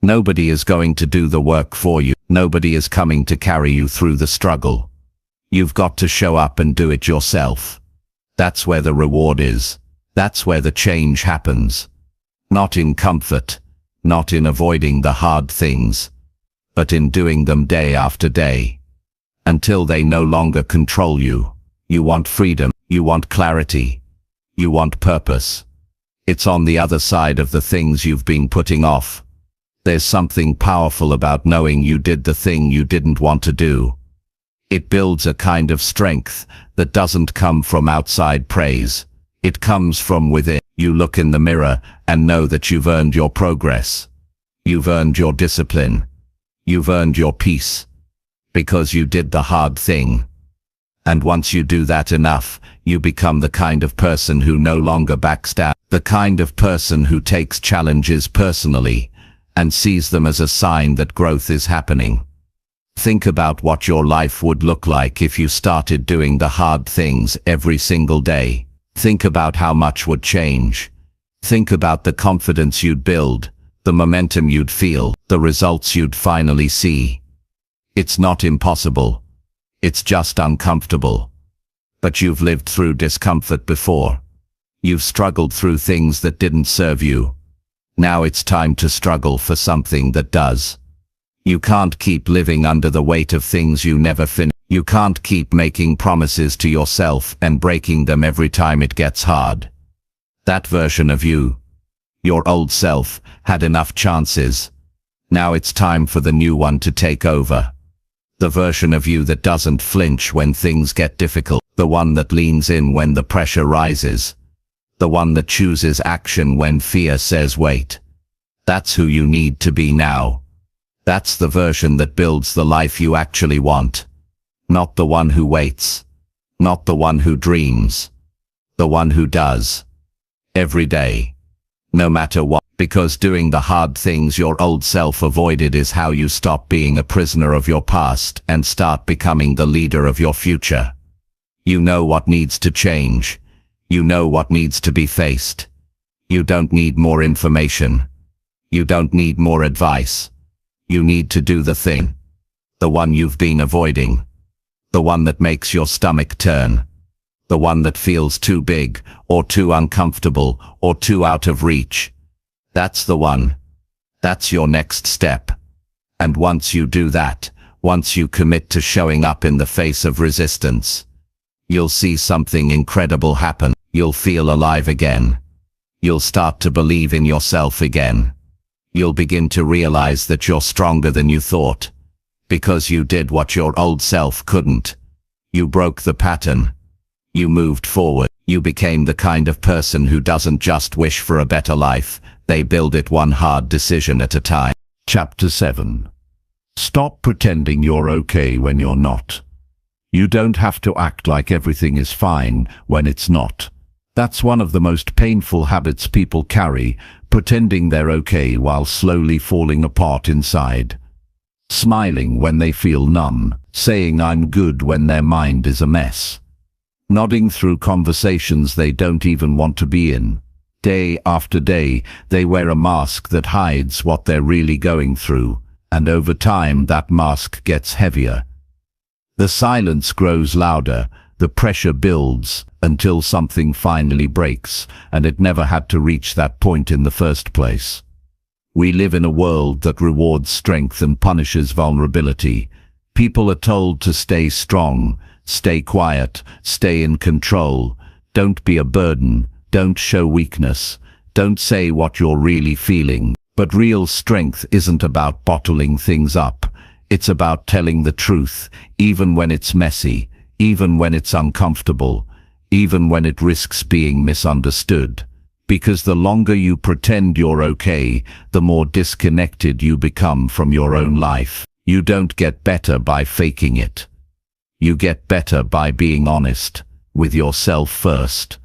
Nobody is going to do the work for you. Nobody is coming to carry you through the struggle. You've got to show up and do it yourself. That's where the reward is. That's where the change happens. Not in comfort, not in avoiding the hard things, but in doing them day after day, until they no longer control you. You want freedom, you want clarity, you want purpose. It's on the other side of the things you've been putting off. There's something powerful about knowing you did the thing you didn't want to do. It builds a kind of strength that doesn't come from outside praise. It comes from within. You look in the mirror and know that you've earned your progress. You've earned your discipline. You've earned your peace. Because you did the hard thing. And once you do that enough, you become the kind of person who no longer backs down. The kind of person who takes challenges personally and sees them as a sign that growth is happening. Think about what your life would look like if you started doing the hard things every single day. Think about how much would change. Think about the confidence you'd build, the momentum you'd feel, the results you'd finally see. It's not impossible. It's just uncomfortable. But you've lived through discomfort before. You've struggled through things that didn't serve you. Now it's time to struggle for something that does. You can't keep living under the weight of things you never finish. You can't keep making promises to yourself and breaking them every time it gets hard. That version of you, your old self, had enough chances. Now it's time for the new one to take over. The version of you that doesn't flinch when things get difficult. The one that leans in when the pressure rises. The one that chooses action when fear says wait. That's who you need to be now. That's the version that builds the life you actually want. Not the one who waits. Not the one who dreams. The one who does. Every day. No matter what. Because doing the hard things your old self avoided is how you stop being a prisoner of your past and start becoming the leader of your future. You know what needs to change. You know what needs to be faced. You don't need more information. You don't need more advice. You need to do the thing. The one you've been avoiding. The one that makes your stomach turn. The one that feels too big, or too uncomfortable, or too out of reach. That's the one. That's your next step. And once you do that, once you commit to showing up in the face of resistance, you'll see something incredible happen. You'll feel alive again. You'll start to believe in yourself again. You'll begin to realize that you're stronger than you thought. Because you did what your old self couldn't. You broke the pattern. You moved forward. You became the kind of person who doesn't just wish for a better life, they build it one hard decision at a time. Chapter 7. Stop pretending you're okay when you're not. You don't have to act like everything is fine when it's not. That's one of the most painful habits people carry, pretending they're okay while slowly falling apart inside. Smiling when they feel numb, saying I'm good when their mind is a mess. Nodding through conversations they don't even want to be in. Day after day, they wear a mask that hides what they're really going through, and over time that mask gets heavier. The silence grows louder, the pressure builds, until something finally breaks, and it never had to reach that point in the first place. We live in a world that rewards strength and punishes vulnerability. People are told to stay strong, stay quiet, stay in control, don't be a burden, don't show weakness, don't say what you're really feeling. But real strength isn't about bottling things up. It's about telling the truth, even when it's messy, even when it's uncomfortable, even when it risks being misunderstood. Because the longer you pretend you're okay, the more disconnected you become from your own life. You don't get better by faking it. You get better by being honest, with yourself first,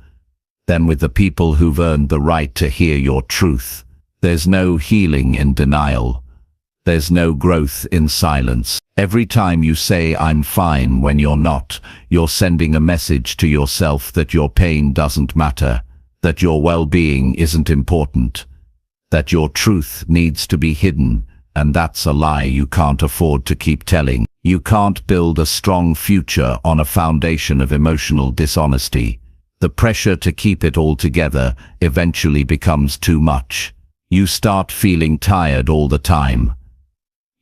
then with the people who've earned the right to hear your truth. There's no healing in denial. There's no growth in silence. Every time you say I'm fine when you're not, you're sending a message to yourself that your pain doesn't matter, that your well-being isn't important, that your truth needs to be hidden, and that's a lie you can't afford to keep telling. You can't build a strong future on a foundation of emotional dishonesty. The pressure to keep it all together eventually becomes too much. You start feeling tired all the time.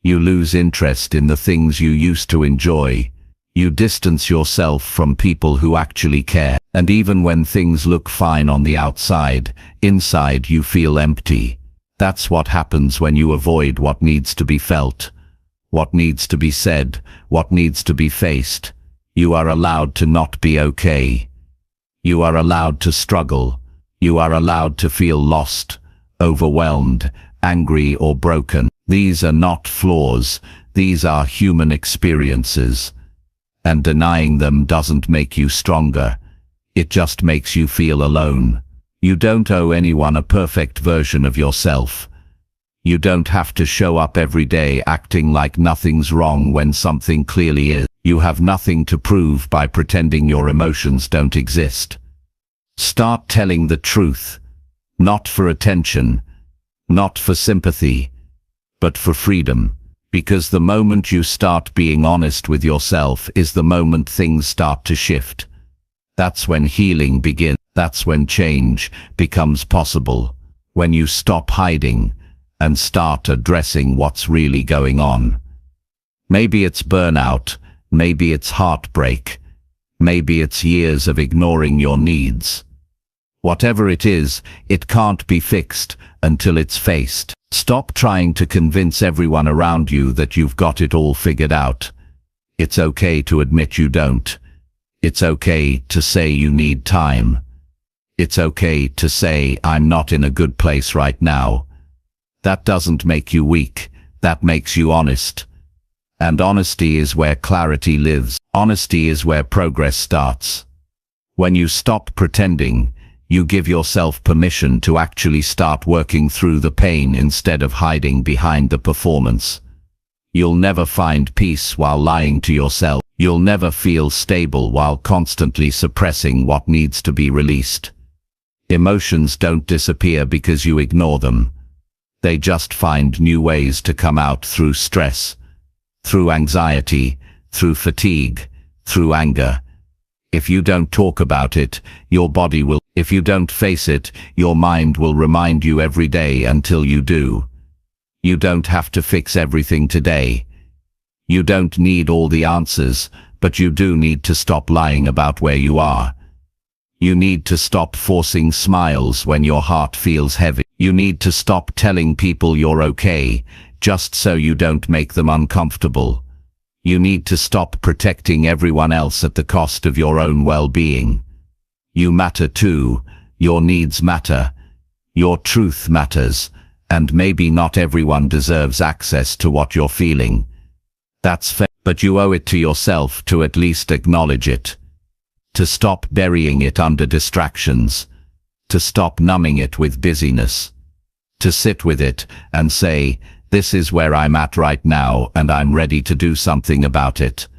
You lose interest in the things you used to enjoy. You distance yourself from people who actually care. And even when things look fine on the outside, inside you feel empty. That's what happens when you avoid what needs to be felt, what needs to be said, what needs to be faced. You are allowed to not be okay. You are allowed to struggle. You are allowed to feel lost, overwhelmed, angry or broken. These are not flaws, these are human experiences. And denying them doesn't make you stronger. It just makes you feel alone. You don't owe anyone a perfect version of yourself. You don't have to show up every day acting like nothing's wrong when something clearly is. You have nothing to prove by pretending your emotions don't exist. Start telling the truth, not for attention, not for sympathy, but for freedom. Because the moment you start being honest with yourself is the moment things start to shift. That's when healing begins. That's when change becomes possible. When you stop hiding and start addressing what's really going on. Maybe it's burnout, maybe it's heartbreak, maybe it's years of ignoring your needs. Whatever it is, it can't be fixed until it's faced. Stop trying to convince everyone around you that you've got it all figured out. It's okay to admit you don't. It's okay to say you need time. It's okay to say I'm not in a good place right now. That doesn't make you weak, that makes you honest. And honesty is where clarity lives. Honesty is where progress starts. When you stop pretending, you give yourself permission to actually start working through the pain instead of hiding behind the performance. You'll never find peace while lying to yourself. You'll never feel stable while constantly suppressing what needs to be released. Emotions don't disappear because you ignore them. They just find new ways to come out through stress, through anxiety, through fatigue, through anger. If you don't talk about it, your body will. If you don't face it, your mind will remind you every day until you do. You don't have to fix everything today. You don't need all the answers, but you do need to stop lying about where you are. You need to stop forcing smiles when your heart feels heavy. You need to stop telling people you're okay, just so you don't make them uncomfortable. You need to stop protecting everyone else at the cost of your own well-being. You matter too. Your needs matter. Your truth matters. And maybe not everyone deserves access to what you're feeling. That's fair, but you owe it to yourself to at least acknowledge it. To stop burying it under distractions. To stop numbing it with busyness. To sit with it and say, this is where I'm at right now and I'm ready to do something about it.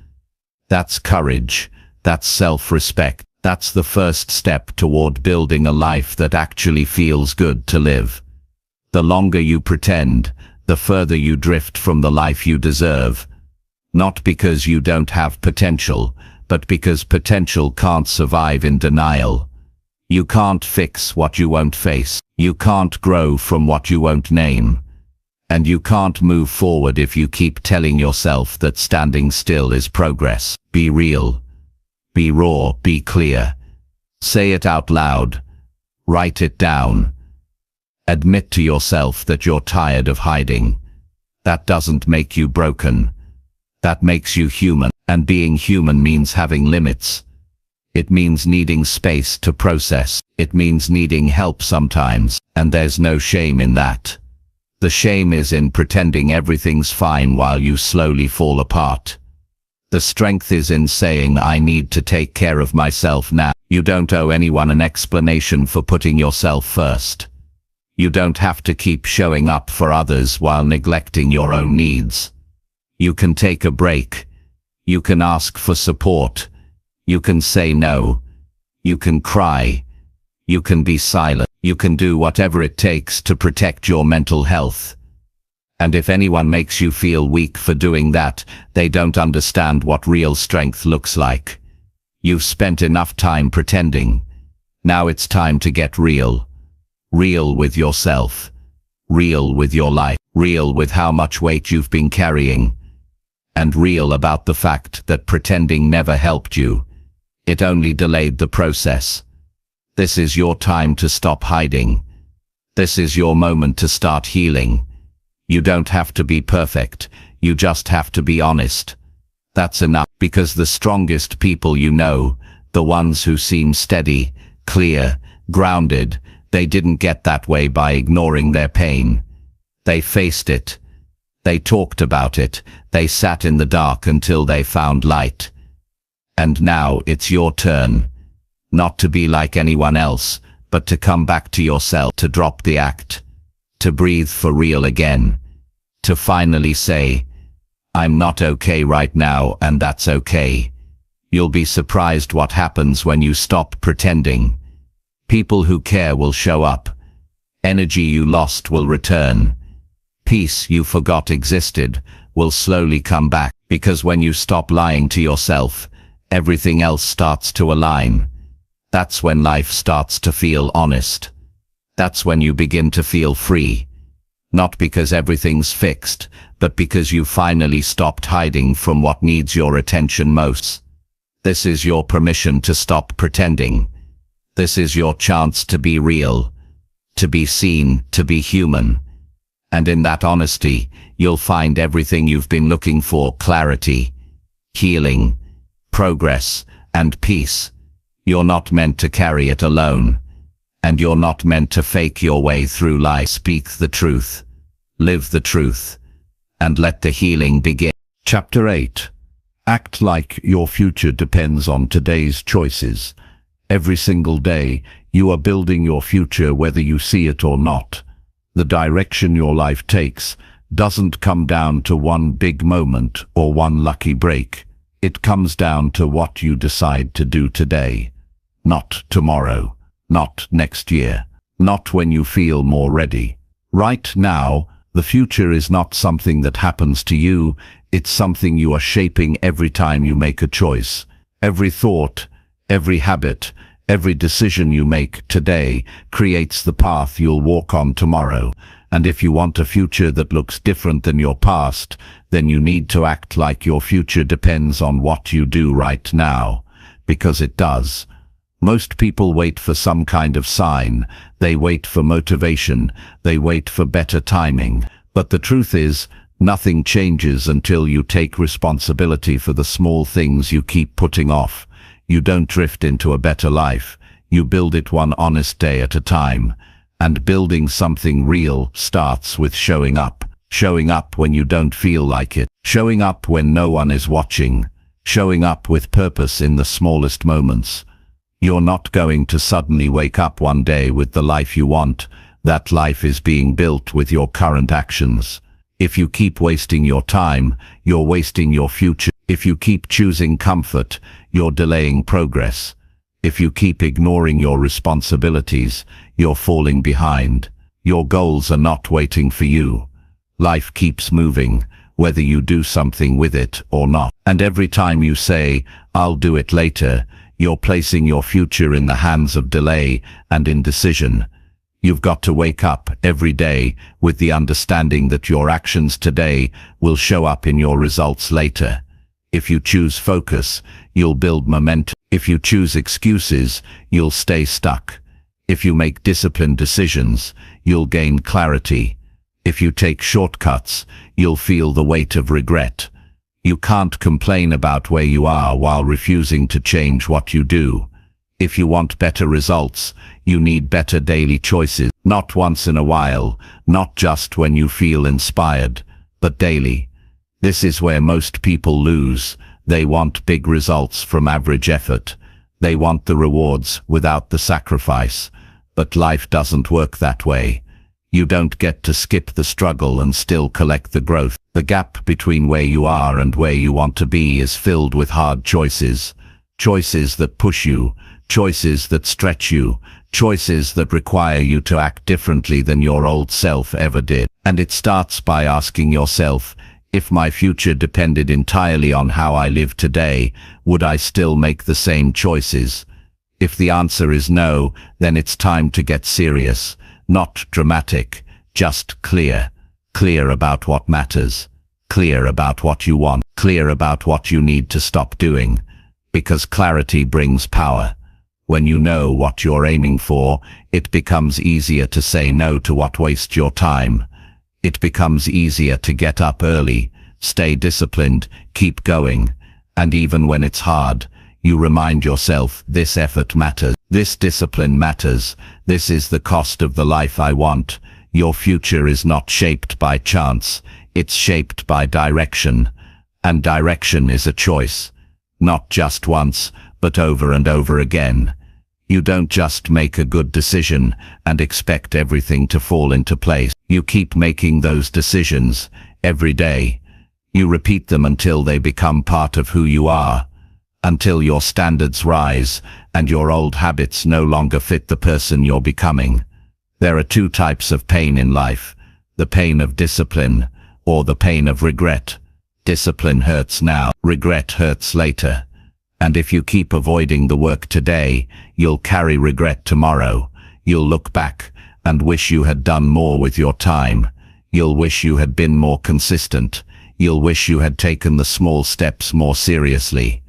That's courage. That's self-respect. That's the first step toward building a life that actually feels good to live. The longer you pretend, the further you drift from the life you deserve. Not because you don't have potential, but because potential can't survive in denial. You can't fix what you won't face. You can't grow from what you won't name. And you can't move forward if you keep telling yourself that standing still is progress. Be real. Be raw. Be clear. Say it out loud. Write it down. Admit to yourself that you're tired of hiding. That doesn't make you broken. That makes you human. And being human means having limits. It means needing space to process. It means needing help sometimes. And there's no shame in that. The shame is in pretending everything's fine while you slowly fall apart. The strength is in saying, I need to take care of myself now. You don't owe anyone an explanation for putting yourself first. You don't have to keep showing up for others while neglecting your own needs. You can take a break. You can ask for support. You can say no. You can cry. You can be silent. You can do whatever it takes to protect your mental health. And if anyone makes you feel weak for doing that, they don't understand what real strength looks like. You've spent enough time pretending. Now it's time to get real. Real with yourself. Real with your life. Real with how much weight you've been carrying. And real about the fact that pretending never helped you. It only delayed the process. This is your time to stop hiding. This is your moment to start healing. You don't have to be perfect. You just have to be honest. That's enough, because the strongest people you know, the ones who seem steady, clear, grounded, they didn't get that way by ignoring their pain. They faced it. They talked about it. They sat in the dark until they found light. And now it's your turn. Not to be like anyone else, but to come back to yourself, to drop the act, to breathe for real again, to finally say, I'm not okay right now, and that's okay. You'll be surprised what happens when you stop pretending. People who care will show up. Energy you lost will return. Peace you forgot existed will slowly come back, because when you stop lying to yourself, everything else starts to align. That's when life starts to feel honest. That's when you begin to feel free. Not because everything's fixed, but because you finally stopped hiding from what needs your attention most. This is your permission to stop pretending. This is your chance to be real, to be seen, to be human. And in that honesty, you'll find everything you've been looking for: clarity, healing, progress, and peace. You're not meant to carry it alone. And you're not meant to fake your way through life. Speak the truth, live the truth, and let the healing begin. Chapter 8. Act like your future depends on today's choices. Every single day, you are building your future whether you see it or not. The direction your life takes doesn't come down to one big moment or one lucky break. It comes down to what you decide to do today. Not tomorrow, not next year, not when you feel more ready. Right now, the future is not something that happens to you, it's something you are shaping every time you make a choice. Every thought, every habit, every decision you make today creates the path you'll walk on tomorrow. And if you want a future that looks different than your past, then you need to act like your future depends on what you do right now. Because it does. Most people wait for some kind of sign. They wait for motivation. They wait for better timing. But the truth is, Nothing changes until you take responsibility for the small things you keep putting off. You don't drift into a better life. You build it one honest day at a time. And building something real starts with showing up. Showing up when you don't feel like it. Showing up when no one is watching. Showing up with purpose in the smallest moments. You're not going to suddenly wake up one day with the life you want. That life is being built with your current actions. If you keep wasting your time, you're wasting your future. If you keep choosing comfort, you're delaying progress. If you keep ignoring your responsibilities, you're falling behind. Your goals are not waiting for you. Life keeps moving, whether you do something with it or not. And every time you say, "I'll do it later," you're placing your future in the hands of delay and indecision. You've got to wake up every day with the understanding that your actions today will show up in your results later. If you choose focus, you'll build momentum. If you choose excuses, you'll stay stuck. If you make disciplined decisions, you'll gain clarity. If you take shortcuts, you'll feel the weight of regret. You can't complain about where you are while refusing to change what you do. If you want better results, you need better daily choices. Not once in a while, not just when you feel inspired, but daily. This is where most people lose. They want big results from average effort. They want the rewards without the sacrifice. But life doesn't work that way. You don't get to skip the struggle and still collect the growth. The gap between where you are and where you want to be is filled with hard choices. Choices that push you. Choices that stretch you, choices that require you to act differently than your old self ever did. And it starts by asking yourself, if my future depended entirely on how I live today, would I still make the same choices? If the answer is no, then it's time to get serious, not dramatic, just clear. Clear about what matters, clear about what you want, clear about what you need to stop doing, because clarity brings power. When you know what you're aiming for, it becomes easier to say no to what wastes your time. It becomes easier to get up early, stay disciplined, keep going. And even when it's hard, you remind yourself, this effort matters, this discipline matters, this is the cost of the life I want. Your future is not shaped by chance, it's shaped by direction. And direction is a choice. Not just once, but over and over again. You don't just make a good decision and expect everything to fall into place. You keep making those decisions every day. You repeat them until they become part of who you are, until your standards rise and your old habits no longer fit the person you're becoming. There are two types of pain in life, the pain of discipline or the pain of regret. Discipline hurts now, regret hurts later. And if you keep avoiding the work today, you'll carry regret tomorrow. You'll look back and wish you had done more with your time. You'll wish you had been more consistent. You'll wish you had taken the small steps more seriously.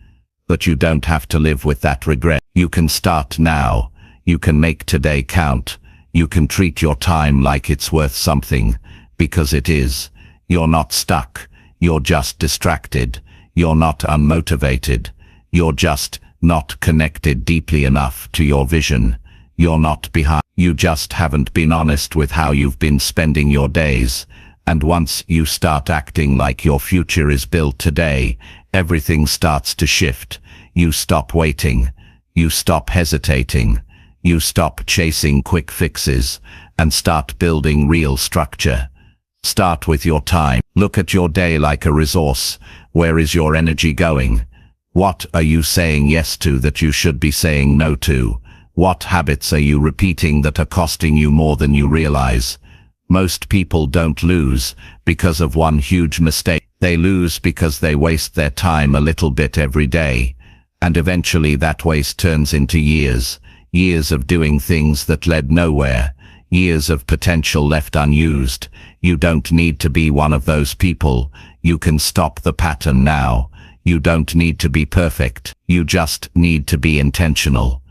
But you don't have to live with that regret. You can start now. You can make today count. You can treat your time like it's worth something, because it is. You're not stuck. You're just distracted. You're not unmotivated. You're just not connected deeply enough to your vision. You're not behind. You just haven't been honest with how you've been spending your days. And once you start acting like your future is built today, everything starts to shift. You stop waiting. You stop hesitating. You stop chasing quick fixes and start building real structure. Start with your time. Look at your day like a resource. Where is your energy going? What are you saying yes to that you should be saying no to? What habits are you repeating that are costing you more than you realize? Most people don't lose because of one huge mistake. They lose because they waste their time a little bit every day. And eventually that waste turns into years. Years of doing things that led nowhere. Years of potential left unused. You don't need to be one of those people. You can stop the pattern now. You don't need to be perfect. You just need to be intentional.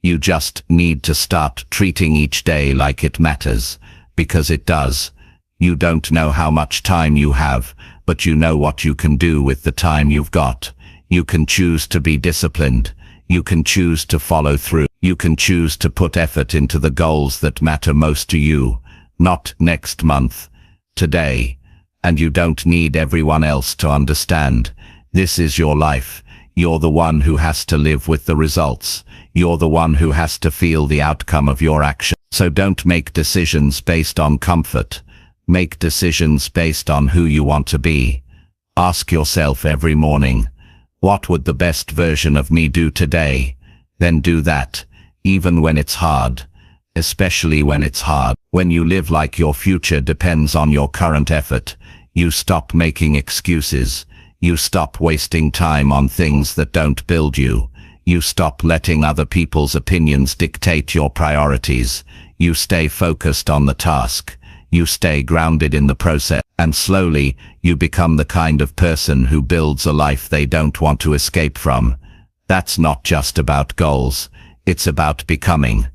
You just need to start treating each day like it matters, because it does. You don't know how much time you have, but you know what you can do with the time you've got. You can choose to be disciplined. You can choose to follow through. You can choose to put effort into the goals that matter most to you, not next month, today. And you don't need everyone else to understand. This is your life. You're the one who has to live with the results. You're the one who has to feel the outcome of your action. So don't make decisions based on comfort. Make decisions based on who you want to be. Ask yourself every morning, what would the best version of me do today? Then do that, even when it's hard. Especially when it's hard. When you live like your future depends on your current effort, you stop making excuses. You stop wasting time on things that don't build you. You stop letting other people's opinions dictate your priorities. You stay focused on the task. You stay grounded in the process. And slowly, you become the kind of person who builds a life they don't want to escape from. That's not just about goals. It's about becoming.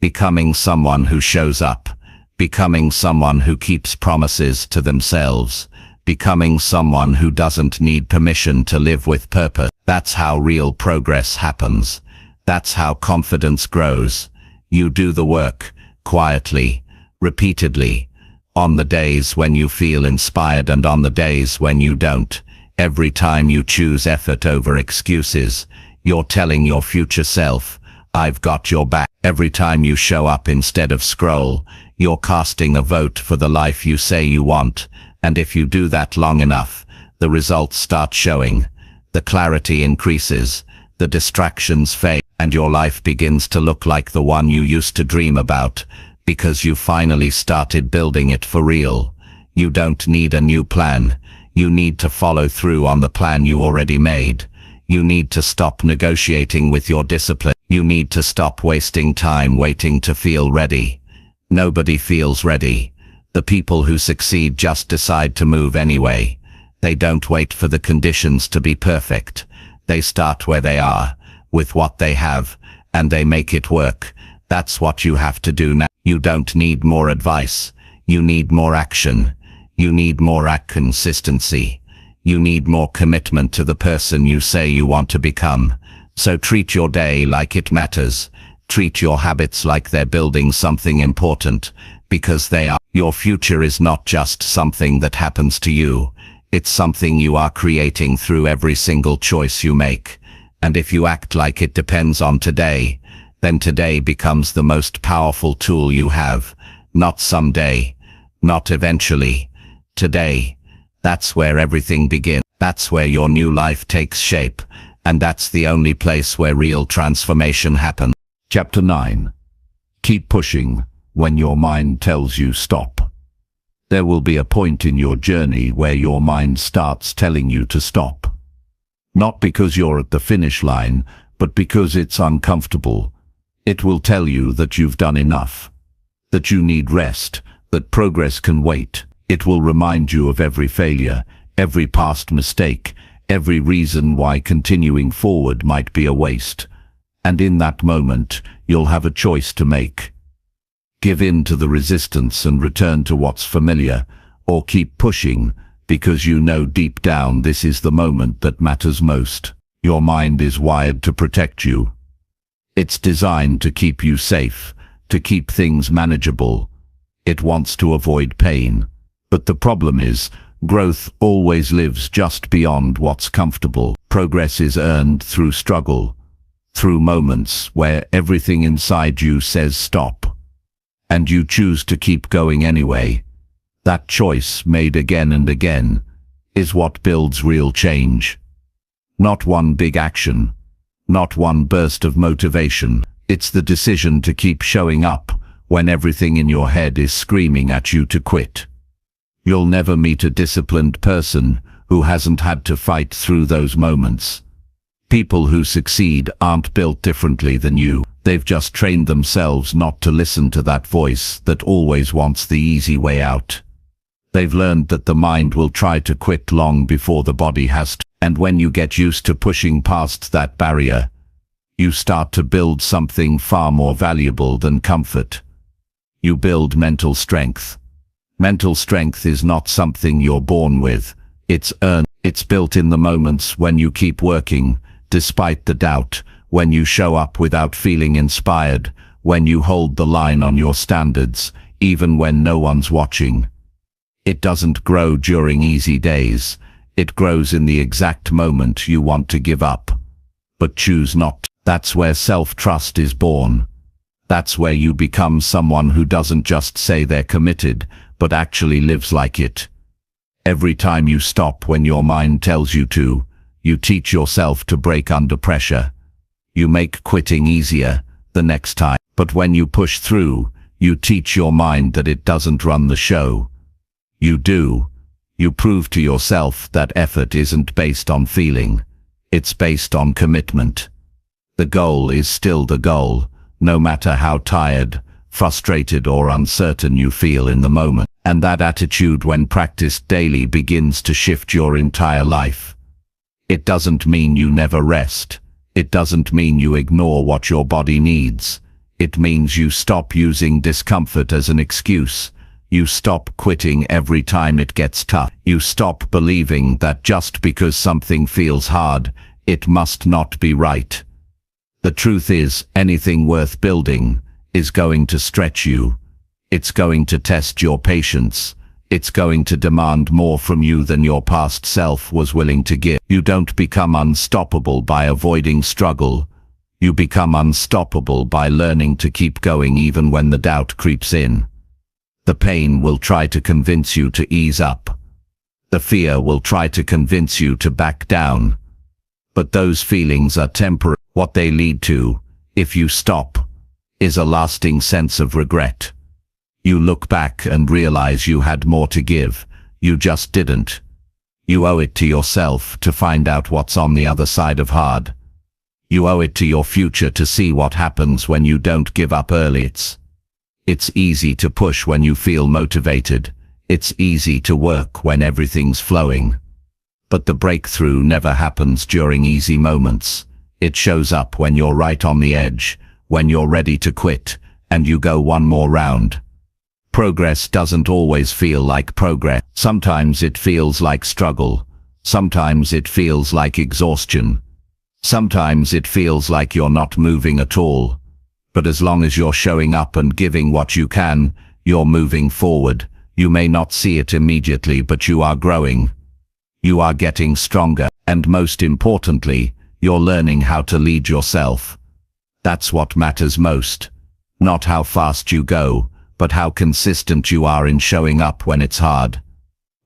Becoming someone who shows up. Becoming someone who keeps promises to themselves. Becoming someone who doesn't need permission to live with purpose. That's how real progress happens. That's how confidence grows. You do the work, quietly, repeatedly, on the days when you feel inspired and on the days when you don't. Every time you choose effort over excuses, you're telling your future self, I've got your back. Every time you show up instead of scroll, you're casting a vote for the life you say you want. And if you do that long enough, the results start showing. The clarity increases, the distractions fade, and your life begins to look like the one you used to dream about, because you finally started building it for real. You don't need a new plan. You need to follow through on the plan you already made. You need to stop negotiating with your discipline. You need to stop wasting time waiting to feel ready. Nobody feels ready. The people who succeed just decide to move anyway. They don't wait for the conditions to be perfect. They start where they are, with what they have, and they make it work. That's what you have to do now. You don't need more advice. You need more action. You need more consistency. You need more commitment to the person you say you want to become. So treat your day like it matters. Treat your habits like they're building something important, because they are. Your future is not just something that happens to you. It's something you are creating through every single choice you make. And if you act like it depends on today, then today becomes the most powerful tool you have. Not someday, not eventually. Today. That's where everything begins. That's where your new life takes shape. And that's the only place where real transformation happens. Chapter 9. Keep pushing when your mind tells you stop. There will be a point in your journey where your mind starts telling you to stop. Not because you're at the finish line, but because it's uncomfortable. It will tell you that you've done enough, that you need rest, that progress can wait. It will remind you of every failure, every past mistake, every reason why continuing forward might be a waste. And in that moment, you'll have a choice to make. Give in to the resistance and return to what's familiar, or keep pushing, because you know deep down this is the moment that matters most. Your mind is wired to protect you. It's designed to keep you safe, to keep things manageable. It wants to avoid pain. But the problem is, growth always lives just beyond what's comfortable. Progress is earned through struggle, through moments where everything inside you says stop. And you choose to keep going anyway. That choice, made again and again, is what builds real change. Not one big action, not one burst of motivation. It's the decision to keep showing up when everything in your head is screaming at you to quit. You'll never meet a disciplined person who hasn't had to fight through those moments. People who succeed aren't built differently than you. They've just trained themselves not to listen to that voice that always wants the easy way out. They've learned that the mind will try to quit long before the body has to. And when you get used to pushing past that barrier, you start to build something far more valuable than comfort. You build mental strength. Mental strength is not something you're born with. It's earned. It's built in the moments when you keep working, despite the doubt, when you show up without feeling inspired, when you hold the line on your standards, even when no one's watching. It doesn't grow during easy days. It grows in the exact moment you want to give up, but choose not to. That's where self-trust is born. That's where you become someone who doesn't just say they're committed, but actually lives like it. Every time you stop when your mind tells you to, you teach yourself to break under pressure. You make quitting easier the next time. But when you push through, you teach your mind that it doesn't run the show. You do. You prove to yourself that effort isn't based on feeling. It's based on commitment. The goal is still the goal, no matter how tired, frustrated or uncertain you feel in the moment. And that attitude, when practiced daily, begins to shift your entire life. It doesn't mean you never rest. It doesn't mean you ignore what your body needs. It means you stop using discomfort as an excuse. You stop quitting every time it gets tough. You stop believing that just because something feels hard, it must not be right. The truth is, anything worth building is going to stretch you. It's going to test your patience. It's going to demand more from you than your past self was willing to give. You don't become unstoppable by avoiding struggle. You become unstoppable by learning to keep going even when the doubt creeps in. The pain will try to convince you to ease up. The fear will try to convince you to back down. But those feelings are temporary. What they lead to, if you stop, is a lasting sense of regret. You look back and realize you had more to give. You just didn't. You owe it to yourself to find out what's on the other side of hard. You owe it to your future to see what happens when you don't give up early. It's easy to push when you feel motivated. It's easy to work when everything's flowing. But the breakthrough never happens during easy moments. It shows up when you're right on the edge, when you're ready to quit, and you go one more round. Progress doesn't always feel like progress. Sometimes it feels like struggle. Sometimes it feels like exhaustion. Sometimes it feels like you're not moving at all. But as long as you're showing up and giving what you can, you're moving forward. You may not see it immediately, but you are growing. You are getting stronger. And most importantly, you're learning how to lead yourself. That's what matters most. Not how fast you go, but how consistent you are in showing up when it's hard.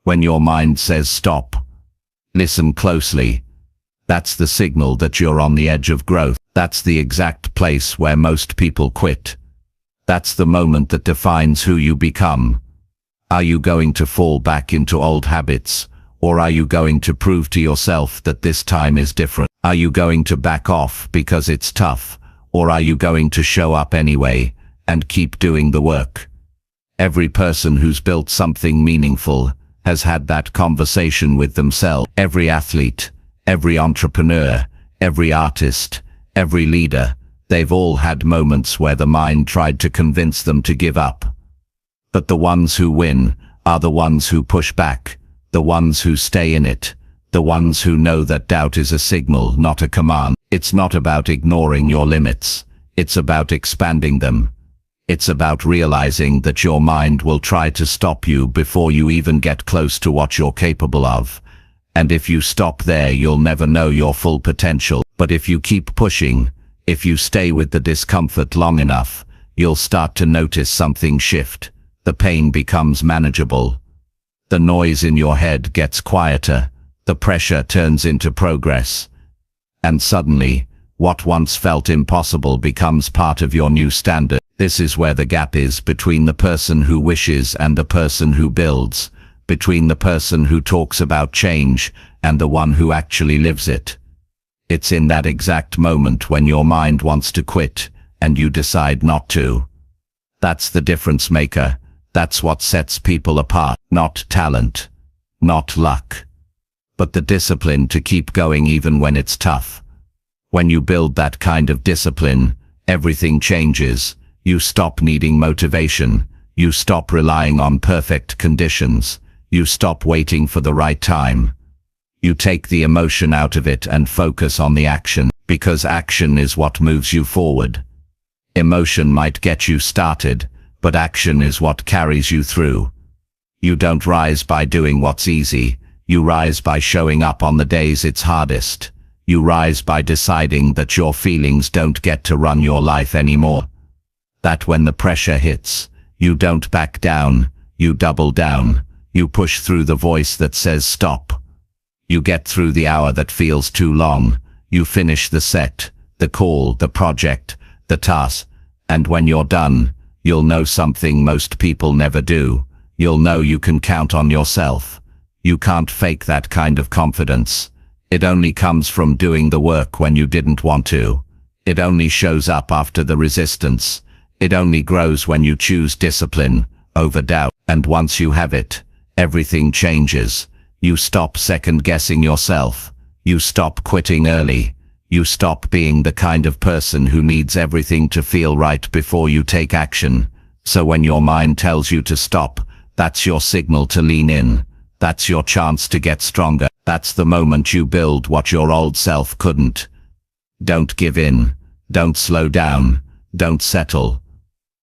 When your mind says stop, listen closely. That's the signal that you're on the edge of growth. That's the exact place where most people quit. That's the moment that defines who you become. Are you going to fall back into old habits, or are you going to prove to yourself that this time is different? Are you going to back off because it's tough, or are you going to show up anyway and keep doing the work? Every person who's built something meaningful has had that conversation with themselves. Every athlete, every entrepreneur, every artist, every leader, they've all had moments where the mind tried to convince them to give up. But the ones who win are the ones who push back, the ones who stay in it, the ones who know that doubt is a signal, not a command. It's not about ignoring your limits. It's about expanding them. It's about realizing that your mind will try to stop you before you even get close to what you're capable of. And if you stop there, you'll never know your full potential. But if you keep pushing, if you stay with the discomfort long enough, you'll start to notice something shift. The pain becomes manageable. The noise in your head gets quieter. The pressure turns into progress. And suddenly, what once felt impossible becomes part of your new standard. This is where the gap is between the person who wishes and the person who builds, between the person who talks about change and the one who actually lives it. It's in that exact moment when your mind wants to quit and you decide not to. That's the difference maker. That's what sets people apart. Not talent, not luck, but the discipline to keep going even when it's tough. When you build that kind of discipline, everything changes. You stop needing motivation. You stop relying on perfect conditions. You stop waiting for the right time. You take the emotion out of it and focus on the action, because action is what moves you forward. Emotion might get you started, but action is what carries you through. You don't rise by doing what's easy. You rise by showing up on the days it's hardest. You rise by deciding that your feelings don't get to run your life anymore. That when the pressure hits, you don't back down, you double down. You push through the voice that says stop. You get through the hour that feels too long. You finish the set, the call, the project, the task. And when you're done, you'll know something most people never do. You'll know you can count on yourself. You can't fake that kind of confidence. It only comes from doing the work when you didn't want to. It only shows up after the resistance. It only grows when you choose discipline over doubt. And once you have it, everything changes. You stop second-guessing yourself. You stop quitting early. You stop being the kind of person who needs everything to feel right before you take action. So when your mind tells you to stop, that's your signal to lean in. That's your chance to get stronger. That's the moment you build what your old self couldn't. Don't give in. Don't slow down. Don't settle.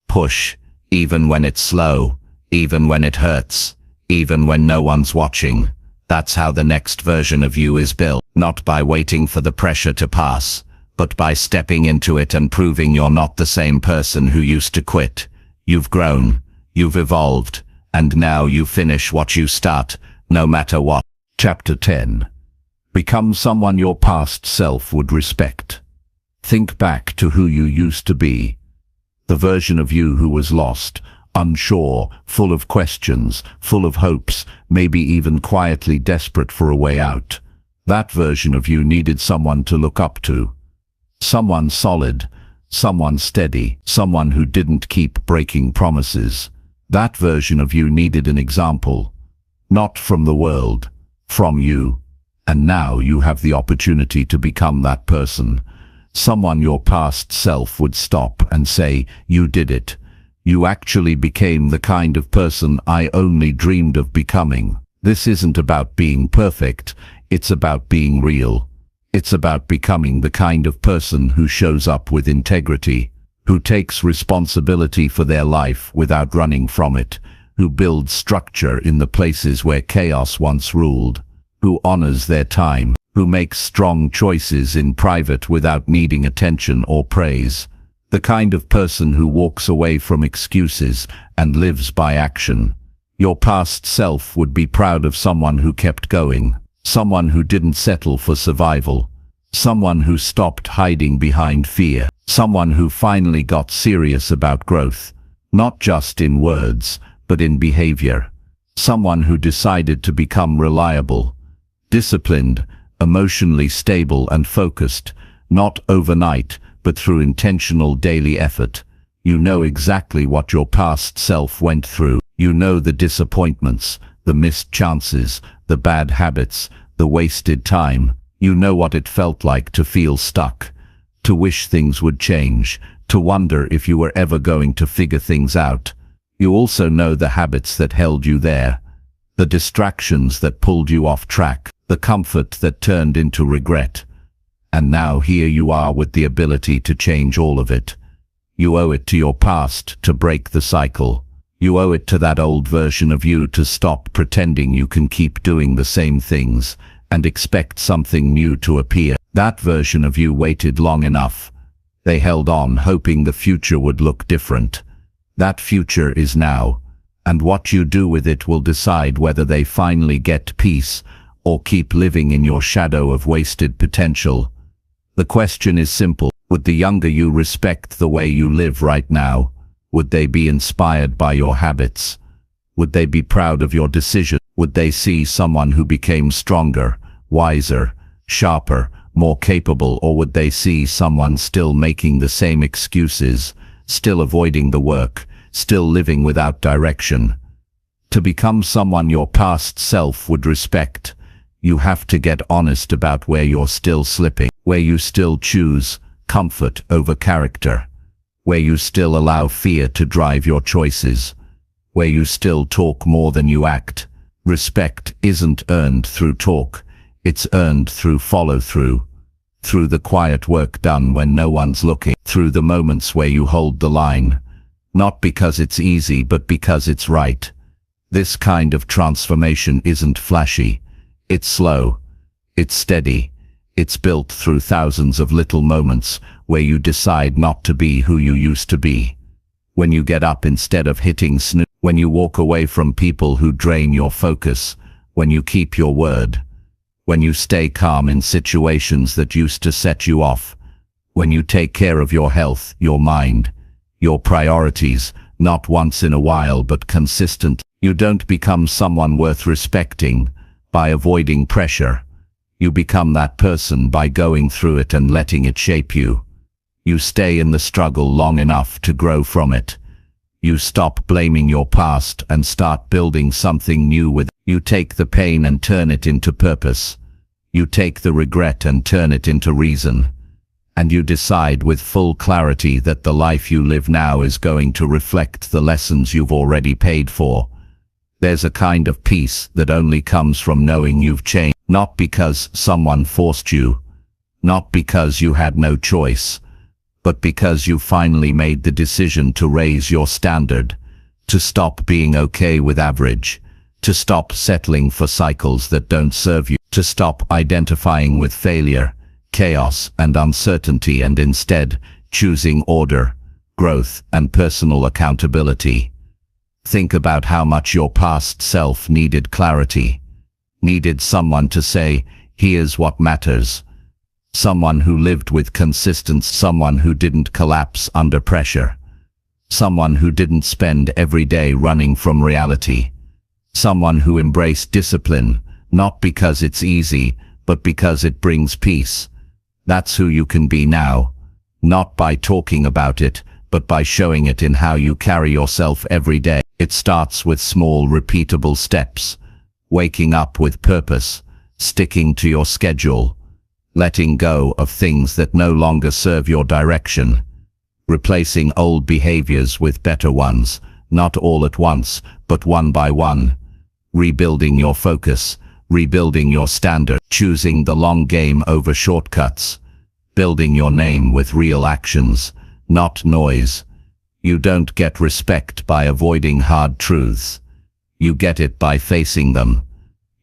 Push, even when it's slow, even when it hurts, even when no one's watching. That's how the next version of you is built. Not by waiting for the pressure to pass, but by stepping into it and proving you're not the same person who used to quit. You've grown, you've evolved, and now you finish what you start, no matter what. Chapter 10. Become someone your past self would respect. Think back to who you used to be. The version of you who was lost, unsure, full of questions, full of hopes, maybe even quietly desperate for a way out. That version of you needed someone to look up to. Someone solid, someone steady, someone who didn't keep breaking promises. That version of you needed an example. Not from the world, from you. And now you have the opportunity to become that person. Someone your past self would stop and say, "You did it. You actually became the kind of person I only dreamed of becoming." This isn't about being perfect, it's about being real. It's about becoming the kind of person who shows up with integrity, who takes responsibility for their life without running from it, who builds structure in the places where chaos once ruled, who honors their time, who makes strong choices in private without needing attention or praise. The kind of person who walks away from excuses and lives by action. Your past self would be proud of someone who kept going, someone who didn't settle for survival, someone who stopped hiding behind fear, someone who finally got serious about growth, not just in words, but in behavior, someone who decided to become reliable, disciplined, emotionally stable and focused, not overnight, but through intentional daily effort. You know exactly what your past self went through. You know the disappointments, the missed chances, the bad habits, the wasted time. You know what it felt like to feel stuck, to wish things would change, to wonder if you were ever going to figure things out. You also know the habits that held you there, the distractions that pulled you off track, the comfort that turned into regret. And now here you are with the ability to change all of it. You owe it to your past to break the cycle. You owe it to that old version of you to stop pretending you can keep doing the same things and expect something new to appear. That version of you waited long enough. They held on, hoping the future would look different. That future is now, and what you do with it will decide whether they finally get peace or keep living in your shadow of wasted potential. The question is simple. Would the younger you respect the way you live right now? Would they be inspired by your habits? Would they be proud of your decision? Would they see someone who became stronger, wiser, sharper, more capable, or would they see someone still making the same excuses, still avoiding the work, still living without direction? To become someone your past self would respect, you have to get honest about where you're still slipping, where you still choose comfort over character, where you still allow fear to drive your choices, where you still talk more than you act. Respect isn't earned through talk, it's earned through follow-through. Through the quiet work done when no one's looking, through the moments where you hold the line. Not because it's easy, but because it's right. This kind of transformation isn't flashy. It's slow. It's steady. It's built through thousands of little moments where you decide not to be who you used to be. When you get up instead of hitting snooze. When you walk away from people who drain your focus. When you keep your word. When you stay calm in situations that used to set you off. When you take care of your health, your mind, your priorities, not once in a while but consistent. You don't become someone worth respecting by avoiding pressure. You become that person by going through it and letting it shape you. You stay in the struggle long enough to grow from it. You stop blaming your past and start building something new with it. You take the pain and turn it into purpose. You take the regret and turn it into reason. And you decide with full clarity that the life you live now is going to reflect the lessons you've already paid for. There's a kind of peace that only comes from knowing you've changed, not because someone forced you, not because you had no choice, but because you finally made the decision to raise your standard, to stop being okay with average, to stop settling for cycles that don't serve you, to stop identifying with failure, chaos and uncertainty, and instead choosing order, growth and personal accountability. Think about how much your past self needed clarity, needed someone to say, here's what matters. Someone who lived with consistency, someone who didn't collapse under pressure, someone who didn't spend every day running from reality, someone who embraced discipline, not because it's easy, but because it brings peace. That's who you can be now, not by talking about it, but by showing it in how you carry yourself every day. It starts with small, repeatable steps, waking up with purpose, sticking to your schedule, letting go of things that no longer serve your direction, replacing old behaviors with better ones, not all at once, but one by one, rebuilding your focus, rebuilding your standard, choosing the long game over shortcuts, building your name with real actions, not noise. You don't get respect by avoiding hard truths. You get it by facing them.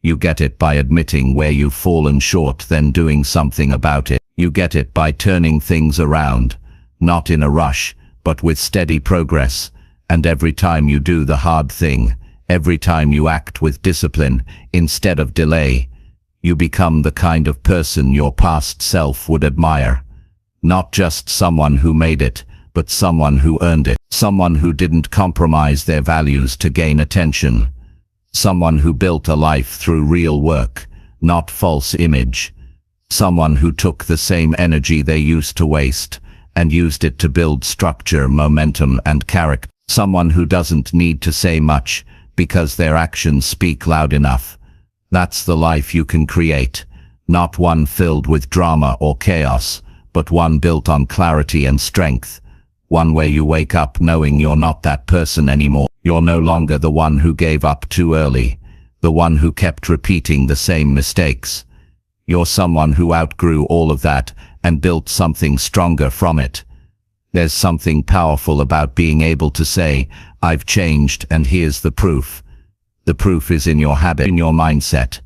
You get it by admitting where you've fallen short, then doing something about it. You get it by turning things around, not in a rush, but with steady progress. And every time you do the hard thing, every time you act with discipline instead of delay, you become the kind of person your past self would admire. Not just someone who made it, but someone who earned it. Someone who didn't compromise their values to gain attention. Someone who built a life through real work, not false image. Someone who took the same energy they used to waste and used it to build structure, momentum, and character. Someone who doesn't need to say much because their actions speak loud enough. That's the life you can create, not one filled with drama or chaos, but one built on clarity and strength. One where you wake up knowing you're not that person anymore. You're no longer the one who gave up too early, the one who kept repeating the same mistakes. You're someone who outgrew all of that and built something stronger from it. There's something powerful about being able to say, I've changed and here's the proof. The proof is in your habit, in your mindset,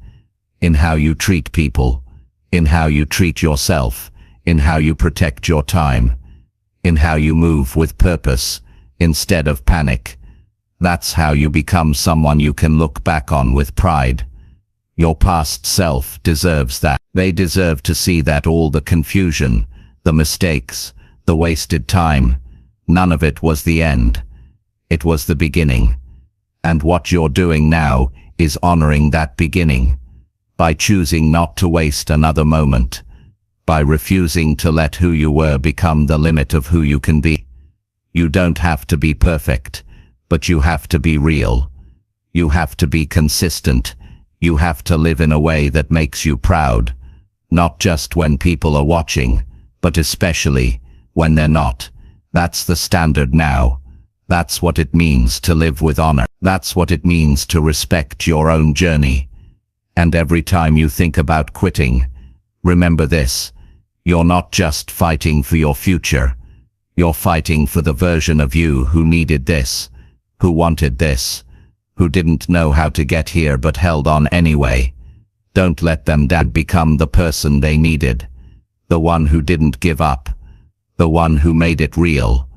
in how you treat people, in how you treat yourself, in how you protect your time, in how you move with purpose instead of panic. That's how you become someone you can look back on with pride. Your past self deserves that. They deserve to see that all the confusion, the mistakes, the wasted time, none of it was the end. It was the beginning. And what you're doing now is honoring that beginning, by choosing not to waste another moment, by refusing to let who you were become the limit of who you can be. You don't have to be perfect, but you have to be real. You have to be consistent. You have to live in a way that makes you proud, not just when people are watching, but especially when they're not. That's the standard now. That's what it means to live with honor. That's what it means to respect your own journey. And every time you think about quitting, remember this: you're not just fighting for your future. You're fighting for the version of you who needed this, who wanted this, who didn't know how to get here but held on anyway. Don't let them become the person they needed. The one who didn't give up. The one who made it real.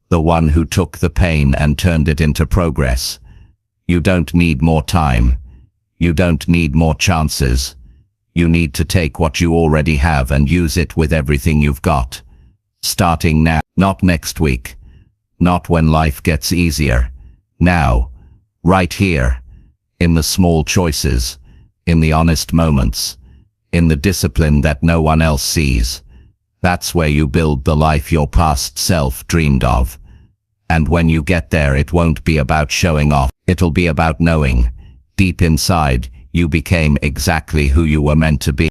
The one who took the pain and turned it into progress. You don't need more time. You don't need more chances. You need to take what you already have and use it with everything you've got. Starting now, not next week. Not when life gets easier. Now. Right here. In the small choices. In the honest moments. In the discipline that no one else sees. That's where you build the life your past self dreamed of. And when you get there, it won't be about showing off. It'll be about knowing, deep inside, you became exactly who you were meant to be.